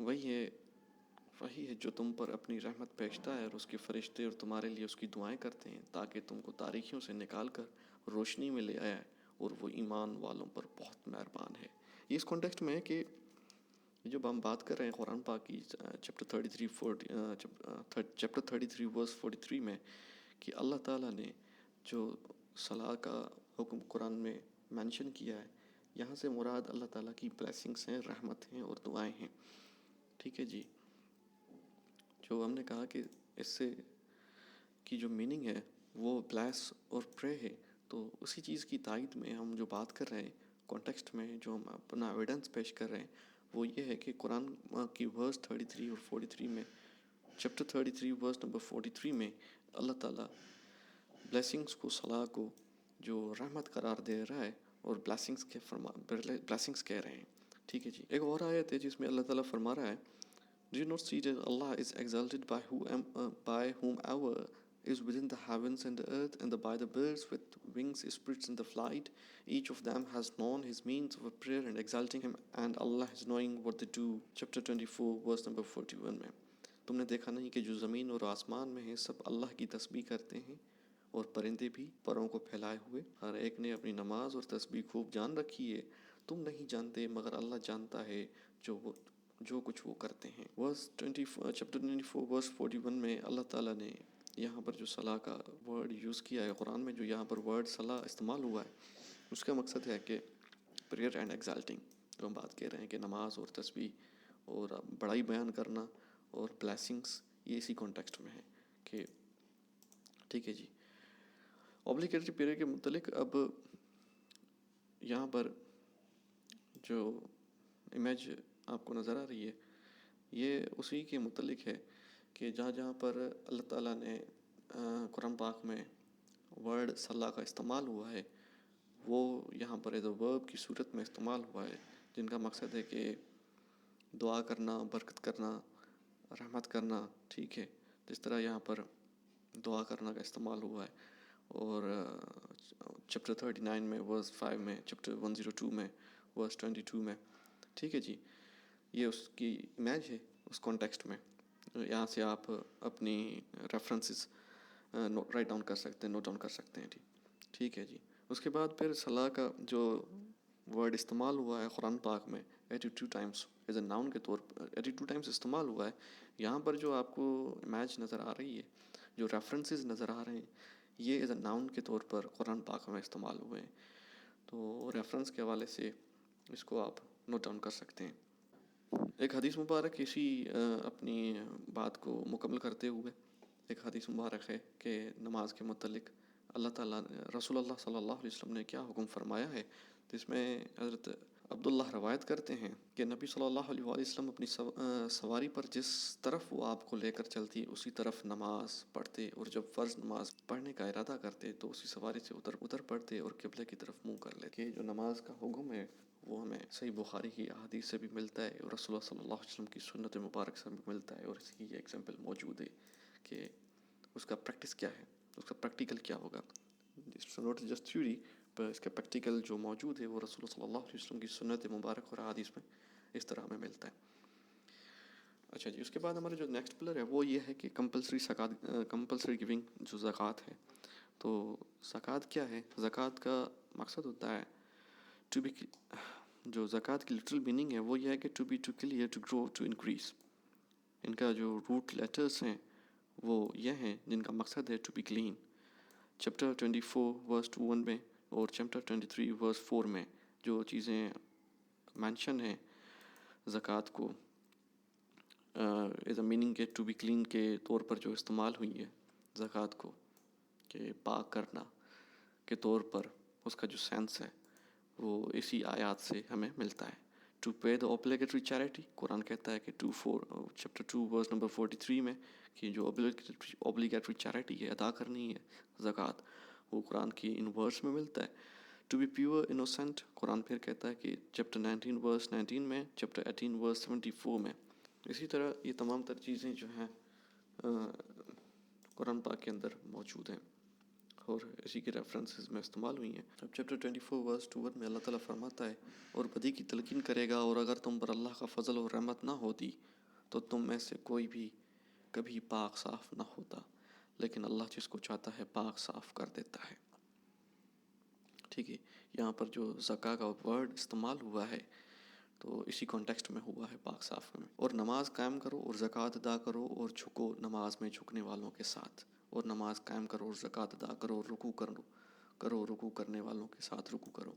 وہی ہے جو تم پر اپنی رحمت بھیجتا ہے اور اس کے فرشتے اور تمہارے لیے اس کی دعائیں کرتے ہیں تاکہ تم کو تاریکیوں سے نکال کر روشنی میں لے آیا، اور وہ ایمان والوں پر بہت مہربان ہے. یہ اس کانٹیکسٹ میں ہے کہ جب ہم بات کر رہے ہیں قرآن پاک کی چیپٹر 33 ورس 43 میں کہ اللہ تعالیٰ نے جو صلاح کا حکم قرآن میں مینشن کیا ہے یہاں سے مراد اللہ تعالیٰ کی بلیسنگس ہیں، رحمت ہیں اور دعائیں ہیں. ٹھیک ہے جی. جو ہم نے کہا کہ اس سے کی جو میننگ ہے وہ بلیس اور پرے ہے، تو اسی چیز کی تائید میں ہم جو بات کر رہے ہیں کانٹیکسٹ میں، جو ہم اپنا ایویڈنس پیش کر رہے ہیں وہ یہ ہے کہ قرآن کی ورس 33 اور 43 میں، چیپٹر 33 ورس نمبر 43 میں اللہ تعالیٰ بلیسنگس کو، صلاح کو جو رحمت قرار دے رہا ہے اور بلیسنگس کہہ رہے ہیں. ٹھیک ہے جی. ایک اور آیت ہے جس میں اللہ تعالیٰ فرما رہا ہے Do you not see that Allah is exalted by whomever is within the heavens and the earth, and by the birds with wings, spirits in the flight? Each of them has known his means of prayer and exalting him, and Allah is knowing what they do. Chapter 24, verse number 41 میں. تم نے دیکھا نہیں کہ جو زمین اور آسمان میں ہیں سب اللہ کی تسبیح کرتے ہیں، اور پرندے بھی پروں کو پھیلائے ہوئے، ہر ایک نے اپنی نماز اور تسبیح خوب جان رکھی ہے. تم نہیں جانتے مگر اللہ جانتا ہے جو کچھ وہ کرتے ہیں. چیپٹر 24 ورس 41 میں اللہ تعالیٰ نے یہاں پر جو صلاح کا ورڈ یوز کیا ہے، قرآن میں جو یہاں پر ورڈ صلاح استعمال ہوا ہے، اس کا مقصد ہے کہ پریئر اینڈ ایگزالٹنگ، جو ہم بات کہہ رہے ہیں کہ نماز اور تسبیح اور بڑائی بیان کرنا اور بلیسنگس، یہ اسی کانٹیکسٹ میں ہے کہ ٹھیک ہے جی. اوبلیگیٹری پیریڈ کے متعلق اب یہاں پر جو امیج آپ کو نظر آ رہی ہے یہ اسی کے متعلق ہے کہ جہاں جہاں پر اللہ تعالیٰ نے قرآن پاک میں ورڈ صلاح کا استعمال ہوا ہے وہ یہاں پر ایز اے ورب کی صورت میں استعمال ہوا ہے، جن کا مقصد ہے کہ دعا کرنا، برکت کرنا، رحمت کرنا. ٹھیک ہے. جس طرح یہاں پر دعا کرنا کا استعمال ہوا ہے، اور چیپٹر 39 میں ورس 5 میں، چیپٹر 102 میں ورس 22 میں. ٹھیک ہے جی. یہ اس کی امیج ہے اس کانٹیکسٹ میں. یہاں سے آپ اپنی ریفرنسز رائٹ ڈاؤن کر سکتے ہیں، نوٹ ڈاؤن کر سکتے ہیں. ٹھیک ہے جی. اس کے بعد پھر صلاح کا جو ورڈ استعمال ہوا ہے قرآن پاک میں 82 ٹائمز ایز اے ناؤن کے طور پر 82 ٹائمز استعمال ہوا ہے. یہاں پر جو آپ کو امیج نظر آ رہی ہے، جو ریفرنسز نظر آ رہے ہیں، یہ ایز اے ناؤن کے طور پر قرآن پاک میں استعمال ہوئے ہیں. تو ریفرنس کے حوالے سے اس کو آپ نوٹ ڈاؤن کر سکتے ہیں. ایک حدیث مبارک اسی اپنی بات کو مکمل کرتے ہوئے ایک حدیث مبارک ہے کہ نماز کے متعلق اللہ تعالیٰ رسول اللہ صلی اللہ علیہ وسلم نے کیا حکم فرمایا ہے. جس میں حضرت عبداللہ روایت کرتے ہیں کہ نبی صلی اللہ علیہ وسلم اپنی سواری پر جس طرف وہ آپ کو لے کر چلتی اسی طرف نماز پڑھتے، اور جب فرض نماز پڑھنے کا ارادہ کرتے تو اسی سواری سے ادھر پڑھتے اور قبلے کی طرف منہ کر لیتے. جو نماز کا حکم ہے وہ ہمیں صحیح بخاری کی احادیث سے بھی ملتا ہے اور رسول اللہ صلی اللہ علیہ وسلم کی سنت مبارک سے بھی ملتا ہے، اور اس کی یہ ایگزامپل موجود ہے کہ اس کا پریکٹس کیا ہے، اس کا پریکٹیکل کیا ہوگا. نوٹ جسٹ تھیوری، پر اس کا پریکٹیکل جو موجود ہے وہ رسول صلی اللہ علیہ وسلم کی سنت مبارک اور احادیث میں اس طرح ہمیں ملتا ہے. اچھا جی. اس کے بعد ہمارا جو نیکسٹ پلر ہے وہ یہ ہے کہ کمپلسری گیونگ، جو زکوٰۃ ہے. تو زکوٰۃ کیا ہے؟ زکوٰۃ کا مقصد ہوتا ہے جو زکوٰۃ کی لٹرل میننگ ہے وہ یہ ہے کہ to clear, to grow, to increase. ان کا جو روٹ لیٹرس ہیں وہ یہ ہیں جن کا مقصد ہے ٹو بی کلین. چیپٹر 24 ورس 21 میں اور چیپٹر 23 ورس 4 میں جو چیزیں مینشن ہیں زکوٰۃ کو ایز اے میننگ کے ٹو بی کلین کے طور پر جو استعمال ہوئی ہے زکوٰۃ کو کہ پاک کرنا کے طور پر، اس کا جو سینس ہے وہ اسی آیات سے ہمیں ملتا ہے. To pay the obligatory charity, قرآن کہتا ہے کہ چیپٹر 2 ورس نمبر 43 میں کہ جو اوبلیگیٹری چیریٹی ہے، ادا کرنی ہے زکوٰۃ، وہ قرآن کی ان ورس میں ملتا ہے. ٹو بی پیور انوسینٹ، قرآن پھر کہتا ہے کہ چیپٹر 19 ورس 19 میں، چیپٹر 18 ورس 74 میں. اسی طرح یہ تمام تر چیزیں جو ہیں قرآن پاک کے اندر موجود ہیں اور اسی کے ریفرنسز میں استعمال ہوئی ہیں. اب چیپٹر 24 ورس 2 میں اللہ تعالیٰ فرماتا ہے اور بدی کی تلقین کرے گا، اور اگر تم پر اللہ کا فضل اور رحمت نہ ہوتی تو تم میں سے کوئی بھی کبھی پاک صاف نہ ہوتا، لیکن اللہ جس کو چاہتا ہے پاک صاف کر دیتا ہے. ٹھیک ہے. یہاں پر جو زکوٰۃ کا ورڈ استعمال ہوا ہے تو اسی کانٹیکسٹ میں ہوا ہے پاک صاف میں. اور نماز قائم کرو اور زکوٰۃ ادا کرو اور جھکو نماز میں جھکنے والوں کے ساتھ. اور نماز قائم کرو اور زکوٰۃ ادا کرو اور رکوع کرنے والوں کے ساتھ رکوع کرو.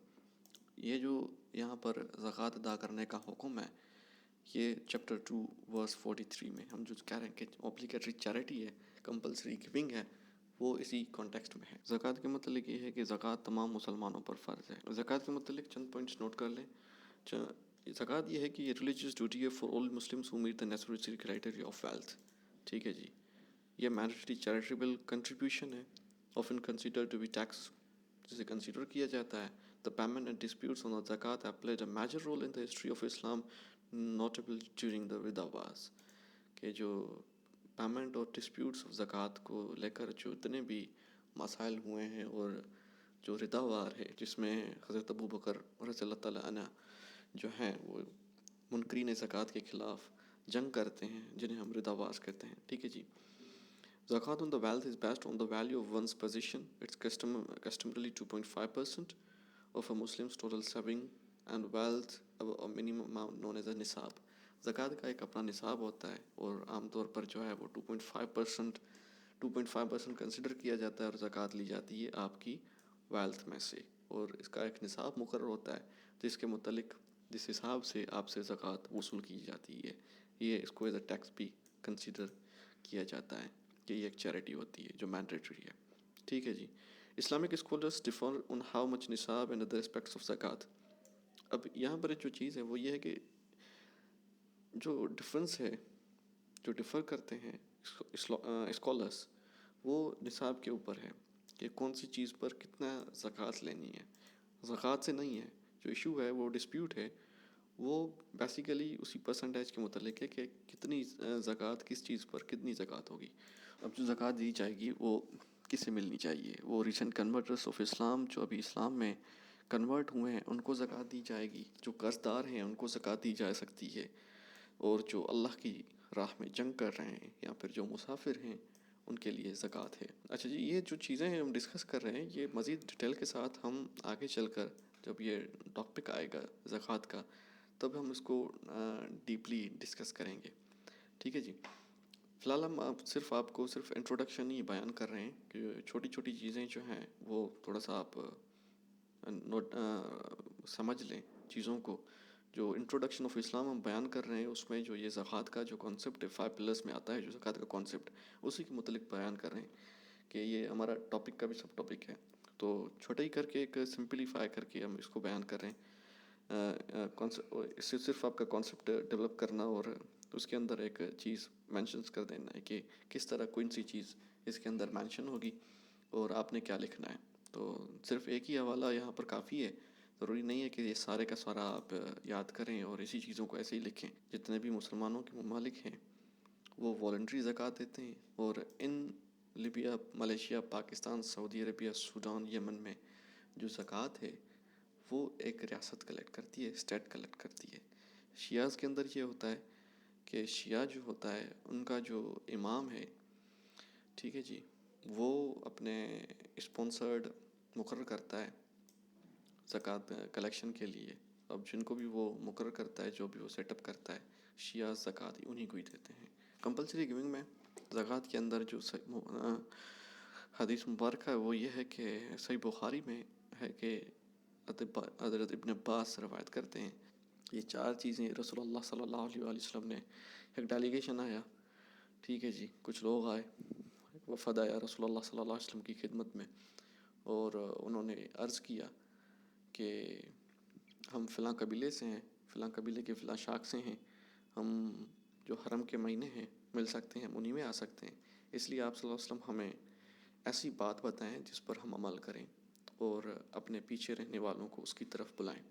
یہ جو یہاں پر زکوٰۃ ادا کرنے کا حکم ہے، یہ چیپٹر 2 ورس 43 میں ہم جو کہہ رہے ہیں کہ اوبلیگیٹری چیریٹی ہے، کمپلسری گیونگ ہے، وہ اسی کانٹیکسٹ میں ہے۔ زکوٰۃ کے متعلق یہ ہے کہ زکوٰۃ تمام مسلمانوں پر فرض ہے۔ زکوٰۃ کے متعلق چند پوائنٹس نوٹ کر لیں۔ زکوٰۃ یہ ہے کہ یہ ریلیجیس ڈیوٹی ہے for all Muslims who meet the necessary criteria of wealth, ٹھیک ہے جی۔ یہ مینڈیٹری چیریٹیبل کنٹریبیوشن ہے، often consider to be tax, جسے کنسیڈر کیا جاتا ہے۔ The payment and disputes on the zakat have played a major role in the history of Islam, notable during the Rida wars۔ کہ جو پیمنٹ اور ڈسپیوٹس آف زکوٰۃ کو لے کر جو اتنے بھی مسائل ہوئے ہیں، اور جو ردا وار ہے جس میں حضرت ابو بکر رضی اللہ تعالیٰ عنہ جو ہیں وہ منکرین زکوٰۃ کے خلاف جنگ کرتے ہیں، جنہیں ہم ردا وارز کہتے ہیں، ٹھیک ہے جی۔ Zakat on the wealth is based on the value of one's possession. It's customarily 2.5% of a Muslim's total saving and wealth, a minimum amount known as a nisab۔ زکوٰۃ کا ایک اپنا نصاب ہوتا ہے، اور عام طور پر جو ہے وہ 2.5% کنسیڈر کیا جاتا ہے، اور زکوٰۃ لی جاتی ہے آپ کی ویلتھ میں سے، اور اس کا ایک نصاب مقرر ہوتا ہے جس کے متعلق جس حساب سے آپ سے زکوٰۃ وصول کی جاتی ہے۔ یہ اس کو ایز اے ٹیکس بھی کنسیڈر کیا جاتا ہے کہ یہ ایک چیریٹی ہوتی ہے جو مینڈیٹری ہے، ٹھیک ہے جی۔ Islamic scholars differ on how much نصاب اینڈ ادر اسپیکٹس آف زکوٰۃ۔ اب یہاں پر جو چیز ہے وہ یہ ہے کہ جو ڈفرینس ہے، جو ڈفر کرتے ہیں اسکالرس، وہ نصاب کے اوپر ہے کہ کون سی چیز پر کتنا زکوٰۃ لینی ہے۔ زکوٰۃ سے نہیں ہے، جو ایشو ہے وہ ڈسپیوٹ ہے، وہ بیسیکلی اسی پرسنٹیج کے متعلق ہے کہ کتنی زکوٰۃ کس چیز پر کتنی زکوٰۃ ہوگی۔ اب جو زکوٰۃ دی جائے گی وہ کسے ملنی چاہیے؟ وہ ریسنٹ کنورٹرس آف اسلام جو ابھی اسلام میں کنورٹ ہوئے ہیں ان کو زکوٰۃ دی جائے گی، جو قرض دار ہیں ان کو زکوٰۃ دی جا سکتی ہے، اور جو اللہ کی راہ میں جنگ کر رہے ہیں یا پھر جو مسافر ہیں ان کے لیے زکوٰۃ ہے۔ اچھا جی، یہ جو چیزیں ہیں ہم ڈسکس کر رہے ہیں، یہ مزید ڈیٹیل کے ساتھ ہم آگے چل کر جب یہ ٹاپک آئے گا زکوٰۃ کا تب ہم اس کو ڈیپلی ڈسکس کریں گے، ٹھیک ہے جی۔ فی الحال ہم صرف آپ کو صرف انٹروڈکشن ہی بیان کر رہے ہیں کہ چھوٹی چھوٹی چیزیں جو ہیں وہ تھوڑا سا آپ سمجھ لیں چیزوں کو۔ جو انٹروڈکشن آف اسلام ہم بیان کر رہے ہیں اس میں جو یہ زکوٰۃ کا جو کانسیپٹ ہے 5 پلرس میں آتا ہے، جو زکوٰۃ کا کانسیپٹ اسی کے متعلق بیان کر رہے ہیں کہ یہ ہمارا ٹاپک کا بھی سب ٹاپک ہے، تو چھوٹا ہی کر کے ایک سمپلیفائی کر کے ہم اس کو بیان کر رہے ہیں۔ اس سے صرف آپ کا کانسیپٹ ڈیولپ کرنا اور اس کے اندر ایک چیز مینشنز کر دینا ہے کہ کس طرح کون سی چیز اس کے اندر مینشن ہوگی اور آپ نے کیا لکھنا ہے۔ تو صرف ایک ہی حوالہ یہاں پر کافی ہے، ضروری نہیں ہے کہ یہ سارے کا سارا آپ یاد کریں اور اسی چیزوں کو ایسے ہی لکھیں۔ جتنے بھی مسلمانوں کے ممالک ہیں وہ والنٹری زکوٰۃ دیتے ہیں، اور ان لیبیا، ملیشیا، پاکستان، سعودی عربیہ، سوڈان، یمن میں جو زکوٰۃ ہے وہ ایک ریاست کلیکٹ کرتی ہے، اسٹیٹ کلیکٹ کرتی ہے۔ شیعہ کے اندر یہ ہوتا ہے کہ شیعہ جو ہوتا ہے ان کا جو امام ہے، ٹھیک ہے جی، وہ اپنے اسپانسرڈ مقرر کرتا ہے زکوٰۃ کلیکشن کے لیے۔ اب جن کو بھی وہ مقرر کرتا ہے، جو بھی وہ سیٹ اپ کرتا ہے، شیعہ زکوٰۃ انہی کو ہی دیتے ہیں۔ کمپلسری گیونگ میں زکوٰۃ کے اندر جو حدیث مبارکہ ہے وہ یہ ہے کہ صحیح بخاری میں ہے کہ حضرت ابن عباس روایت کرتے ہیں، یہ 4 چیزیں رسول اللہ صلی اللہ علیہ وآلہ وسلم نے، ایک ڈیلیگیشن آیا، ٹھیک ہے جی، کچھ لوگ آئے، وفد آیا رسول اللہ صلی اللہ علیہ وسلم کی خدمت میں، اور انہوں نے عرض کیا کہ ہم فلاں قبیلے سے ہیں، فلاں قبیلے کے فلاں شاخ سے ہیں، ہم جو حرم کے مہینے ہیں مل سکتے ہیں، ہم انہی میں آ سکتے ہیں، اس لیے آپ صلی اللہ علیہ وسلم ہمیں ایسی بات بتائیں جس پر ہم عمل کریں اور اپنے پیچھے رہنے والوں کو اس کی طرف بلائیں۔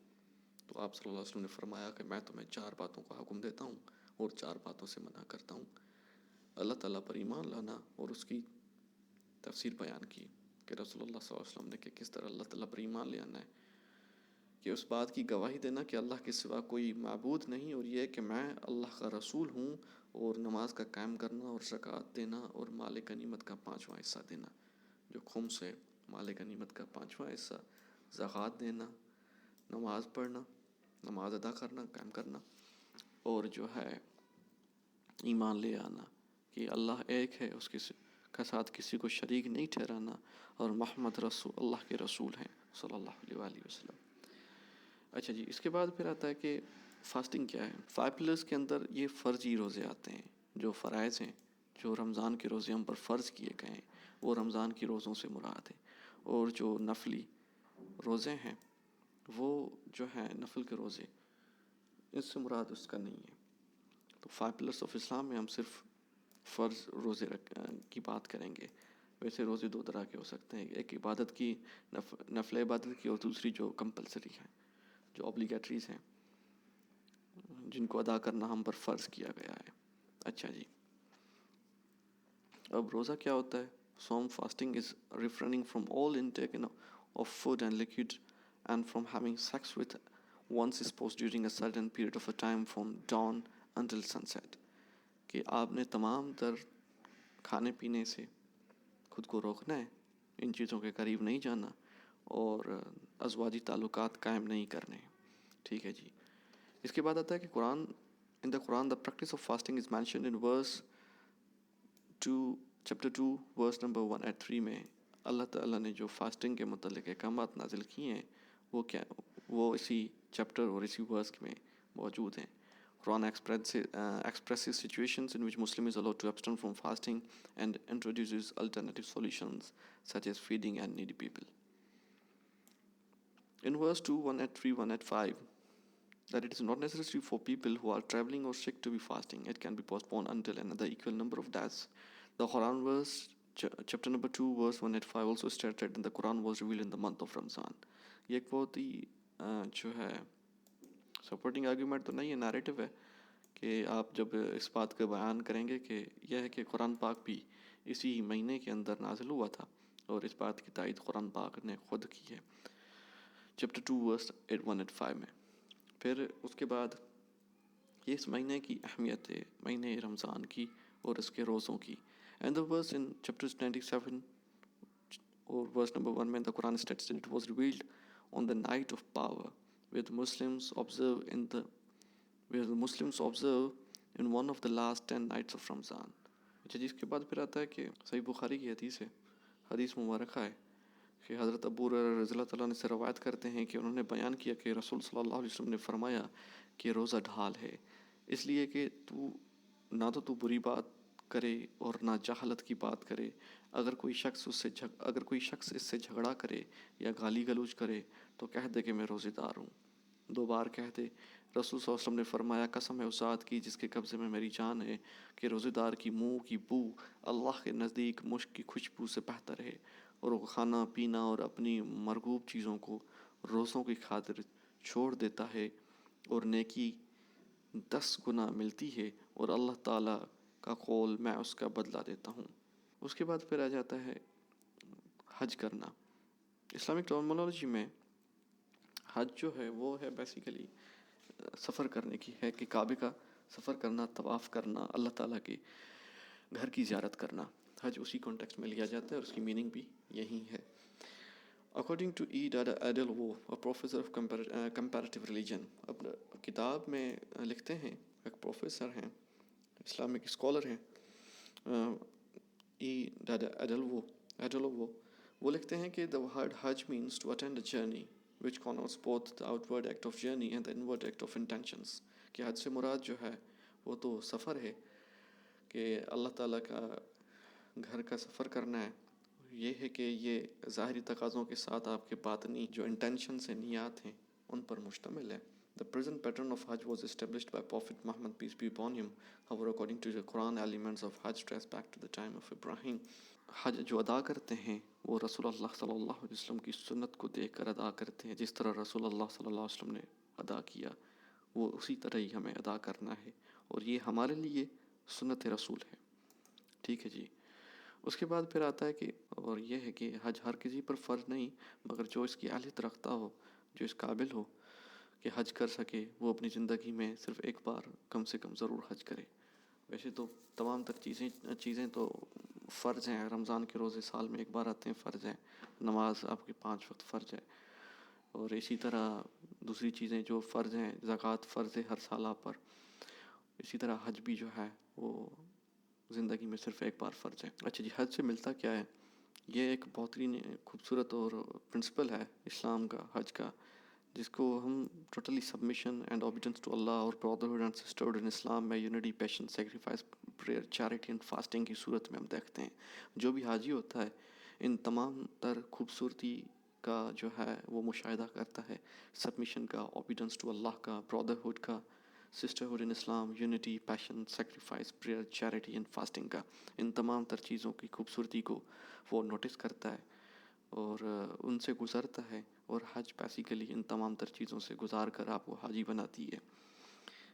تو آپ صلی اللہ علیہ وسلم نے فرمایا کہ میں تمہیں 4 باتوں کا حکم دیتا ہوں اور 4 باتوں سے منع کرتا ہوں۔ اللہ تعالیٰ پر ایمان لانا، اور اس کی تفسیر بیان کی کہ رسول اللہ صلی اللہ علیہ وسلم نے کہ کس طرح اللہ تعالیٰ پر ایمان لے آنا ہے، کہ اس بات کی گواہی دینا کہ اللہ کے سوا کوئی معبود نہیں، اور یہ کہ میں اللہ کا رسول ہوں، اور نماز کا قائم کرنا اور زکوٰۃ دینا اور مال غنیمت کا 5واں حصہ دینا، جو خمس ہے مال غنیمت کا 5واں حصہ، زکوٰۃ دینا، نماز پڑھنا، نماز ادا کرنا، قائم کرنا، اور جو ہے ایمان لے آنا کہ اللہ ایک ہے، اس کے ساتھ کسی کو شریک نہیں ٹھہرانا، اور محمد رسول اللہ کے رسول ہیں صلی اللہ علیہ وآلہ وسلم۔ اچھا جی، اس کے بعد پھر آتا ہے کہ فاسٹنگ کیا ہے. 5 پلرز کے اندر یہ فرضی روزے آتے ہیں، جو فرائض ہیں، جو رمضان کے روزے ہم پر فرض کیے گئے ہیں وہ رمضان کی روزوں سے مراد ہے. اور جو نفلی روزے ہیں وہ جو ہیں نفل کے روزے، اس سے مراد اس کا نہیں ہے. تو 5 پلرز آف اسلام میں ہم صرف فرض روزے کی بات کریں گے. ویسے روزے 2 طرح کے ہو سکتے ہیں، ایک عبادت کی، نفل عبادت کی، اور دوسری جو کمپلسری ہیں، جو اوبلیگیٹریز ہیں، جن کو ادا کرنا ہم پر فرض کیا گیا ہے. اچھا جی، اب روزہ کیا ہوتا ہے؟ صوم fasting is refraining from all intake of food and liquid and from having sex with one's spouse during a certain period of a time from dawn until sunset. کہ آپ نے تمام تر کھانے پینے سے خود کو روکنا ہے، ان چیزوں کے قریب نہیں جانا، اور ازواجی تعلقات قائم نہیں کرنے. ٹھیک ہے جی. اس کے بعد آتا ہے کہ قرآن in the Quran the practice of fasting is mentioned in verse 2 chapter 2 verse number 183 میں اللہ تعالیٰ نے جو فاسٹنگ کے متعلق احکامات نازل کیے ہیں وہ اسی چیپٹر اور اسی ورس میں موجود ہیں. Quran expresses situations in which Muslim is allowed to abstain from fasting and introduces alternative solutions such as feeding and needy people. In verse 2, 183, 185, that it is not necessary for people who are traveling or sick to be fasting. It can be postponed until another equal number of days. The Quran verse, chapter number 2, verse 185 also stated that the Quran was revealed in the month of Ramzan. یہ ایک بہت ہی جو ہے سپورٹنگ آرگیومنٹ تو نہیں ہے، نیریٹو ہے، کہ آپ جب اس بات کا بیان کریں گے کہ یہ ہے کہ قرآن پاک بھی اسی مہینے کے اندر نازل ہوا تھا، اور اس بات کی تائید قرآن پاک نے خود کی ہے چیپٹر 2 ورس 185 میں. پھر اس کے بعد یہ اس مہینے کی اہمیت ہے، مہینے رمضان کی اور اس کے روزوں کی. And the verse in chapter 97 اور ورس نمبر 1 میں the Quran states it was revealed on the night of power with Muslims observe in one of the last 10 nights of Ramzan. اچھا جی، اس کے بعد پھر آتا ہے کہ صحیح بخاری کی حدیث ہے، حدیث مبارکہ ہے کہ حضرت ابو ہریرہ رضی اللہ تعالیٰ عنہ سے روایت کرتے ہیں کہ انہوں نے بیان کیا کہ رسول صلی اللہ علیہ وسلم نے فرمایا کہ روزہ ڈھال ہے، اس لیے کہ نہ تو بری بات کرے اور نہ جہالت کی بات کرے. اگر کوئی شخص اس سے جھگڑا کرے یا گالی گلوچ کرے تو کہہ دے کہ میں روزے دار ہوں. 2 بار کہہ دے. رسول صلی اللہ علیہ وسلم نے فرمایا قسم ہے اس ذات کی جس کے قبضے میں میری جان ہے کہ روزے دار کی منہ کی بو اللہ کے نزدیک مشک کی خوشبو سے بہتر ہے، اور وہ کھانا پینا اور اپنی مرغوب چیزوں کو روزوں کی خاطر چھوڑ دیتا ہے اور نیکی 10 گنا ملتی ہے، اور اللہ تعالیٰ کا قول میں اس کا بدلہ دیتا ہوں. اس کے بعد پھر آ جاتا ہے حج کرنا. اسلامک ٹرمنالوجی میں حج جو ہے وہ ہے بیسیکلی سفر کرنے کی ہے، کہ کعبے کا سفر کرنا، طواف کرنا، اللہ تعالیٰ کے گھر کی زیارت کرنا. حج اسی کانٹیکسٹ میں لیا جاتا ہے اور اس کی میننگ بھی یہی ہے. According to E. Dada Adelwo, a professor of comparative religion, اپنے کتاب میں لکھتے ہیں، ایک پروفیسر ہیں، اسلامک اسکالر ہیں، E. Dada Adelwo، وہ لکھتے ہیں کہ the word Hajj means to attend a journey which connotes both the outward act of journey and the inward act of intentions. کہ حج سے مراد جو ہے وہ تو سفر ہے، کہ اللہ تعالیٰ کا گھر کا سفر کرنا ہے. یہ ہے کہ یہ ظاہری تقاضوں کے ساتھ آپ کے باطنی جو انٹینشنس ہیں، نیات ہیں، ان پر مشتمل ہے. The present pattern of Hajj was established by Prophet Muhammad, peace be upon him. However, according to the Quran, elements of Hajj trace back to the time of Ibrahim. حج جو ادا کرتے ہیں وہ رسول اللہ صلی اللہ علیہ وسلم کی سنت کو دیکھ کر ادا کرتے ہیں. جس طرح رسول اللہ صلی اللہ علیہ وسلم نے ادا کیا وہ اسی طرح ہی ہمیں ادا کرنا ہے، اور یہ ہمارے لیے سنت رسول ہے. ٹھیک ہے جی. اس کے بعد پھر آتا ہے کہ اور یہ ہے کہ حج ہر کسی پر فرض نہیں، مگر جو اس کی اہلیت رکھتا ہو، جو اس قابل ہو کہ حج کر سکے، وہ اپنی زندگی میں صرف ایک بار کم سے کم ضرور حج کرے. ویسے تو تمام تر چیزیں تو فرض ہیں. رمضان کے روزے سال میں ایک بار آتے ہیں، فرض ہیں. نماز آپ کے 5 وقت فرض ہے، اور اسی طرح دوسری چیزیں جو فرض ہیں، زکوٰۃ فرض ہے ہر سال آپ پر. اسی طرح حج بھی جو ہے وہ زندگی میں صرف ایک بار فرض ہے. اچھا جی، حج سے ملتا کیا ہے؟ یہ ایک بہترین خوبصورت اور پرنسپل ہے اسلام کا، حج کا، جس کو ہم totally submission and obedience to Allah اور brotherhood and sisterhood in Islam میں unity, passion, sacrifice, prayer, charity and fasting کی صورت میں ہم دیکھتے ہیں. جو بھی حاجی ہوتا ہے ان تمام تر خوبصورتی کا جو ہے وہ مشاہدہ کرتا ہے، سبمیشن کا، اوبیڈینس ٹو اللہ کا، برادرہڈ کا، سسٹرہڈ in Islam, unity, passion, sacrifice, prayer, charity and fasting کا. ان تمام تر چیزوں کی خوبصورتی کو وہ نوٹس کرتا ہے اور ان سے گزرتا ہے، اور حج بیسیکلی ان تمام تر چیزوں سے گزار کر آپ کو حاجی بناتی ہے.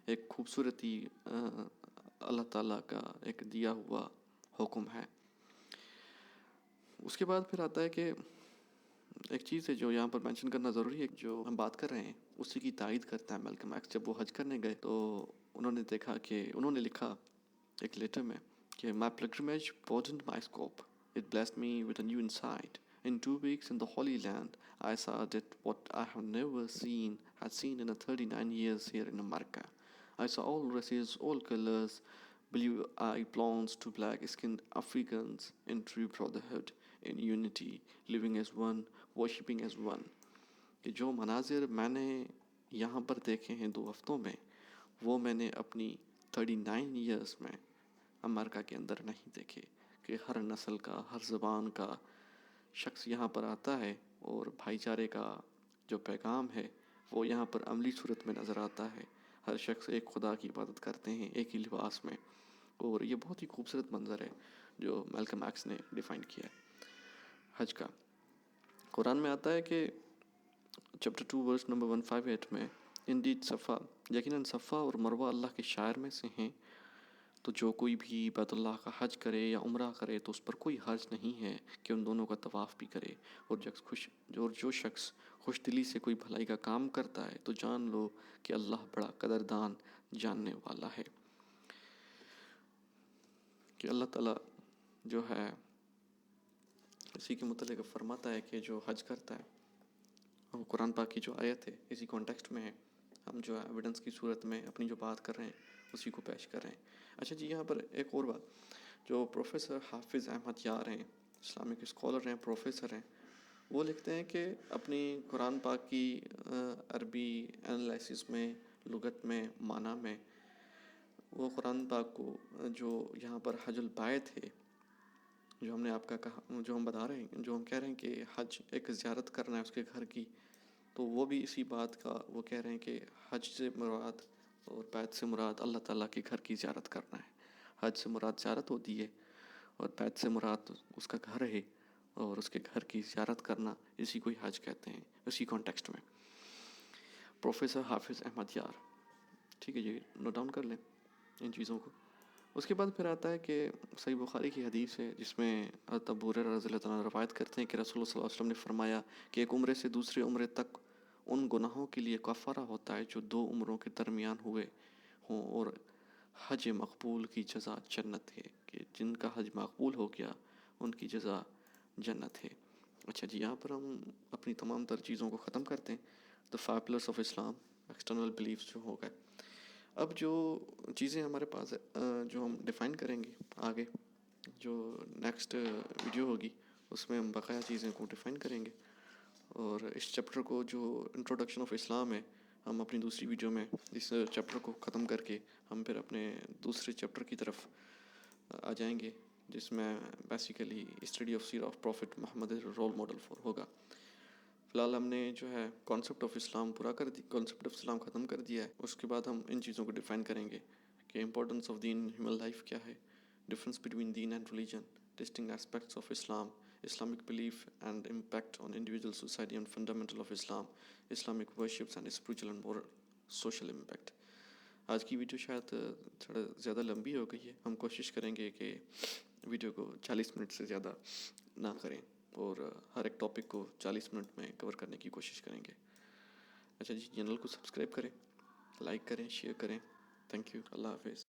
ایک خوبصورتی اللہ تعالیٰ کا ایک دیا ہوا حکم ہے. اس کے بعد پھر آتا ہے کہ ایک چیز ہے جو یہاں پر مینشن کرنا ضروری ہے، جو ہم بات کر رہے ہیں اسی کی تائید کرتا ہے میلکم ایکس. جب وہ حج کرنے گئے تو انہوں نے دیکھا کہ انہوں نے لکھا ایک لیٹر میں کہ my pilgrimage broadened my scope. It blessed me with a new insight. In 2 weeks in the Holy Land, I saw that what I have never had seen in 39 years here in America. I saw all races, all colors, blue-eyed blondes to black-skinned Africans in true brotherhood, in unity, living as one, worshipping as one. کہ جو مناظر میں نے یہاں پر دیکھے ہیں 2 ہفتوں میں، وہ میں نے اپنی 39 ایئرس میں امریکہ کے اندر نہیں دیکھے. کہ ہر نسل کا، ہر زبان کا شخص یہاں پر آتا ہے اور بھائی چارے کا جو پیغام ہے وہ یہاں پر عملی صورت میں نظر آتا ہے. ہر شخص ایک خدا کی عبادت کرتے ہیں ایک ہی لباس میں، اور یہ بہت ہی خوبصورت منظر ہے جو میلکم ایکس نے ڈیفائن کیا ہے حج کا. قرآن میں آتا ہے کہ چیپٹر 2 ورس نمبر 158 میں انڈیڈ صفا، یقیناً صفا اور مروہ اللہ کے شاعر میں سے ہیں، تو جو کوئی بھی بیت اللہ کا حج کرے یا عمرہ کرے تو اس پر کوئی حرج نہیں ہے کہ ان دونوں کا طواف بھی کرے. اور جو شخص خوش دلی سے کوئی بھلائی کا کام کرتا ہے تو جان لو کہ اللہ بڑا قدردان جاننے والا ہے. کہ اللہ تعالیٰ جو ہے اسی کے متعلق فرماتا ہے کہ جو حج کرتا ہے، اور قرآن پاک کی جو آیت ہے اسی کانٹیکسٹ میں ہے، ہم جو ہے ایویڈنس کی صورت میں اپنی جو بات کر رہے ہیں اسی کو پیش کر رہے ہیں. اچھا جی، یہاں پر ایک اور بات، جو پروفیسر حافظ احمد یار ہیں، اسلامک اسکالر ہیں، پروفیسر ہیں، وہ لکھتے ہیں کہ اپنی قرآن پاک کی عربی انالائسس میں، لغت میں، معنی میں، وہ قرآن پاک کو جو یہاں پر حج البیت ہے، جو ہم نے آپ کا کہا، جو ہم بتا رہے ہیں، جو ہم کہہ رہے ہیں کہ حج ایک زیارت کرنا ہے اس کے گھر کی، تو وہ بھی اسی بات کا وہ کہہ رہے ہیں کہ حج سے مراد اور بیت سے مراد اللہ تعالیٰ کے گھر کی زیارت کرنا ہے. حج سے مراد زیارت ہوتی ہے اور بیت سے مراد اس کا گھر ہے، اور اس کے گھر کی زیارت کرنا اسی کو ہی حج کہتے ہیں اسی کانٹیکسٹ میں. پروفیسر حافظ احمد یار، ٹھیک ہے جی، نوٹ ڈاؤن کر لیں ان چیزوں کو. اس کے بعد پھر آتا ہے کہ صحیح بخاری کی حدیث ہے جس میں حضرت ابو ہریرہ رضی اللہ تعالیٰ روایت کرتے ہیں کہ رسول اللہ صلی اللہ علیہ وسلم نے فرمایا کہ ایک عمرے سے دوسرے عمرے تک ان گناہوں کے لیے کفارہ ہوتا ہے جو 2 عمروں کے درمیان ہوئے ہوں، اور حج مقبول کی جزا جنت ہے. کہ جن کا حج مقبول ہو گیا ان کی جزا جنت ہے. اچھا جی، یہاں پر ہم اپنی تمام تر چیزوں کو ختم کرتے ہیں. دا 5 pillars of Islam, external beliefs جو ہو گئے. اب جو چیزیں ہمارے پاس جو ہم ڈیفائن کریں گے آگے، جو نیکسٹ ویڈیو ہوگی اس میں ہم بقایا چیزیں کو ڈیفائن کریں گے. اور اس چیپٹر کو جو انٹروڈکشن آف اسلام ہے، ہم اپنی دوسری ویڈیو میں اس چیپٹر کو ختم کر کے ہم پھر اپنے دوسرے چیپٹر کی طرف آ جائیں گے، جس میں بیسیکلی اسٹڈی آف سیرہ of prophet Muhammad role model for ہوگا. فی الحال ہم نے جو ہے concept of Islam concept of Islam ختم کر دیا ہے. اس کے بعد ہم ان چیزوں کو ڈیفائن کریں گے کہ امپورٹنس آف دین ہیومن لائف کیا ہے، ڈفرینس بٹوین دین and religion, distinct aspects of Islam, Islamic belief and impact on individual society and fundamental of Islam, Islamic worships and spiritual and moral social impact. آج کی ویڈیو شاید تھوڑا زیادہ لمبی ہو گئی ہے. ہم کوشش کریں گے کہ ویڈیو کو 40 منٹ سے زیادہ نہ کریں اور ہر ایک ٹاپک کو 40 منٹ میں کور کرنے کی کوشش کریں گے. اچھا جی، چینل کو سبسکرائب کریں، لائک کریں، شیئر کریں. Thank you. اللہ حافظ.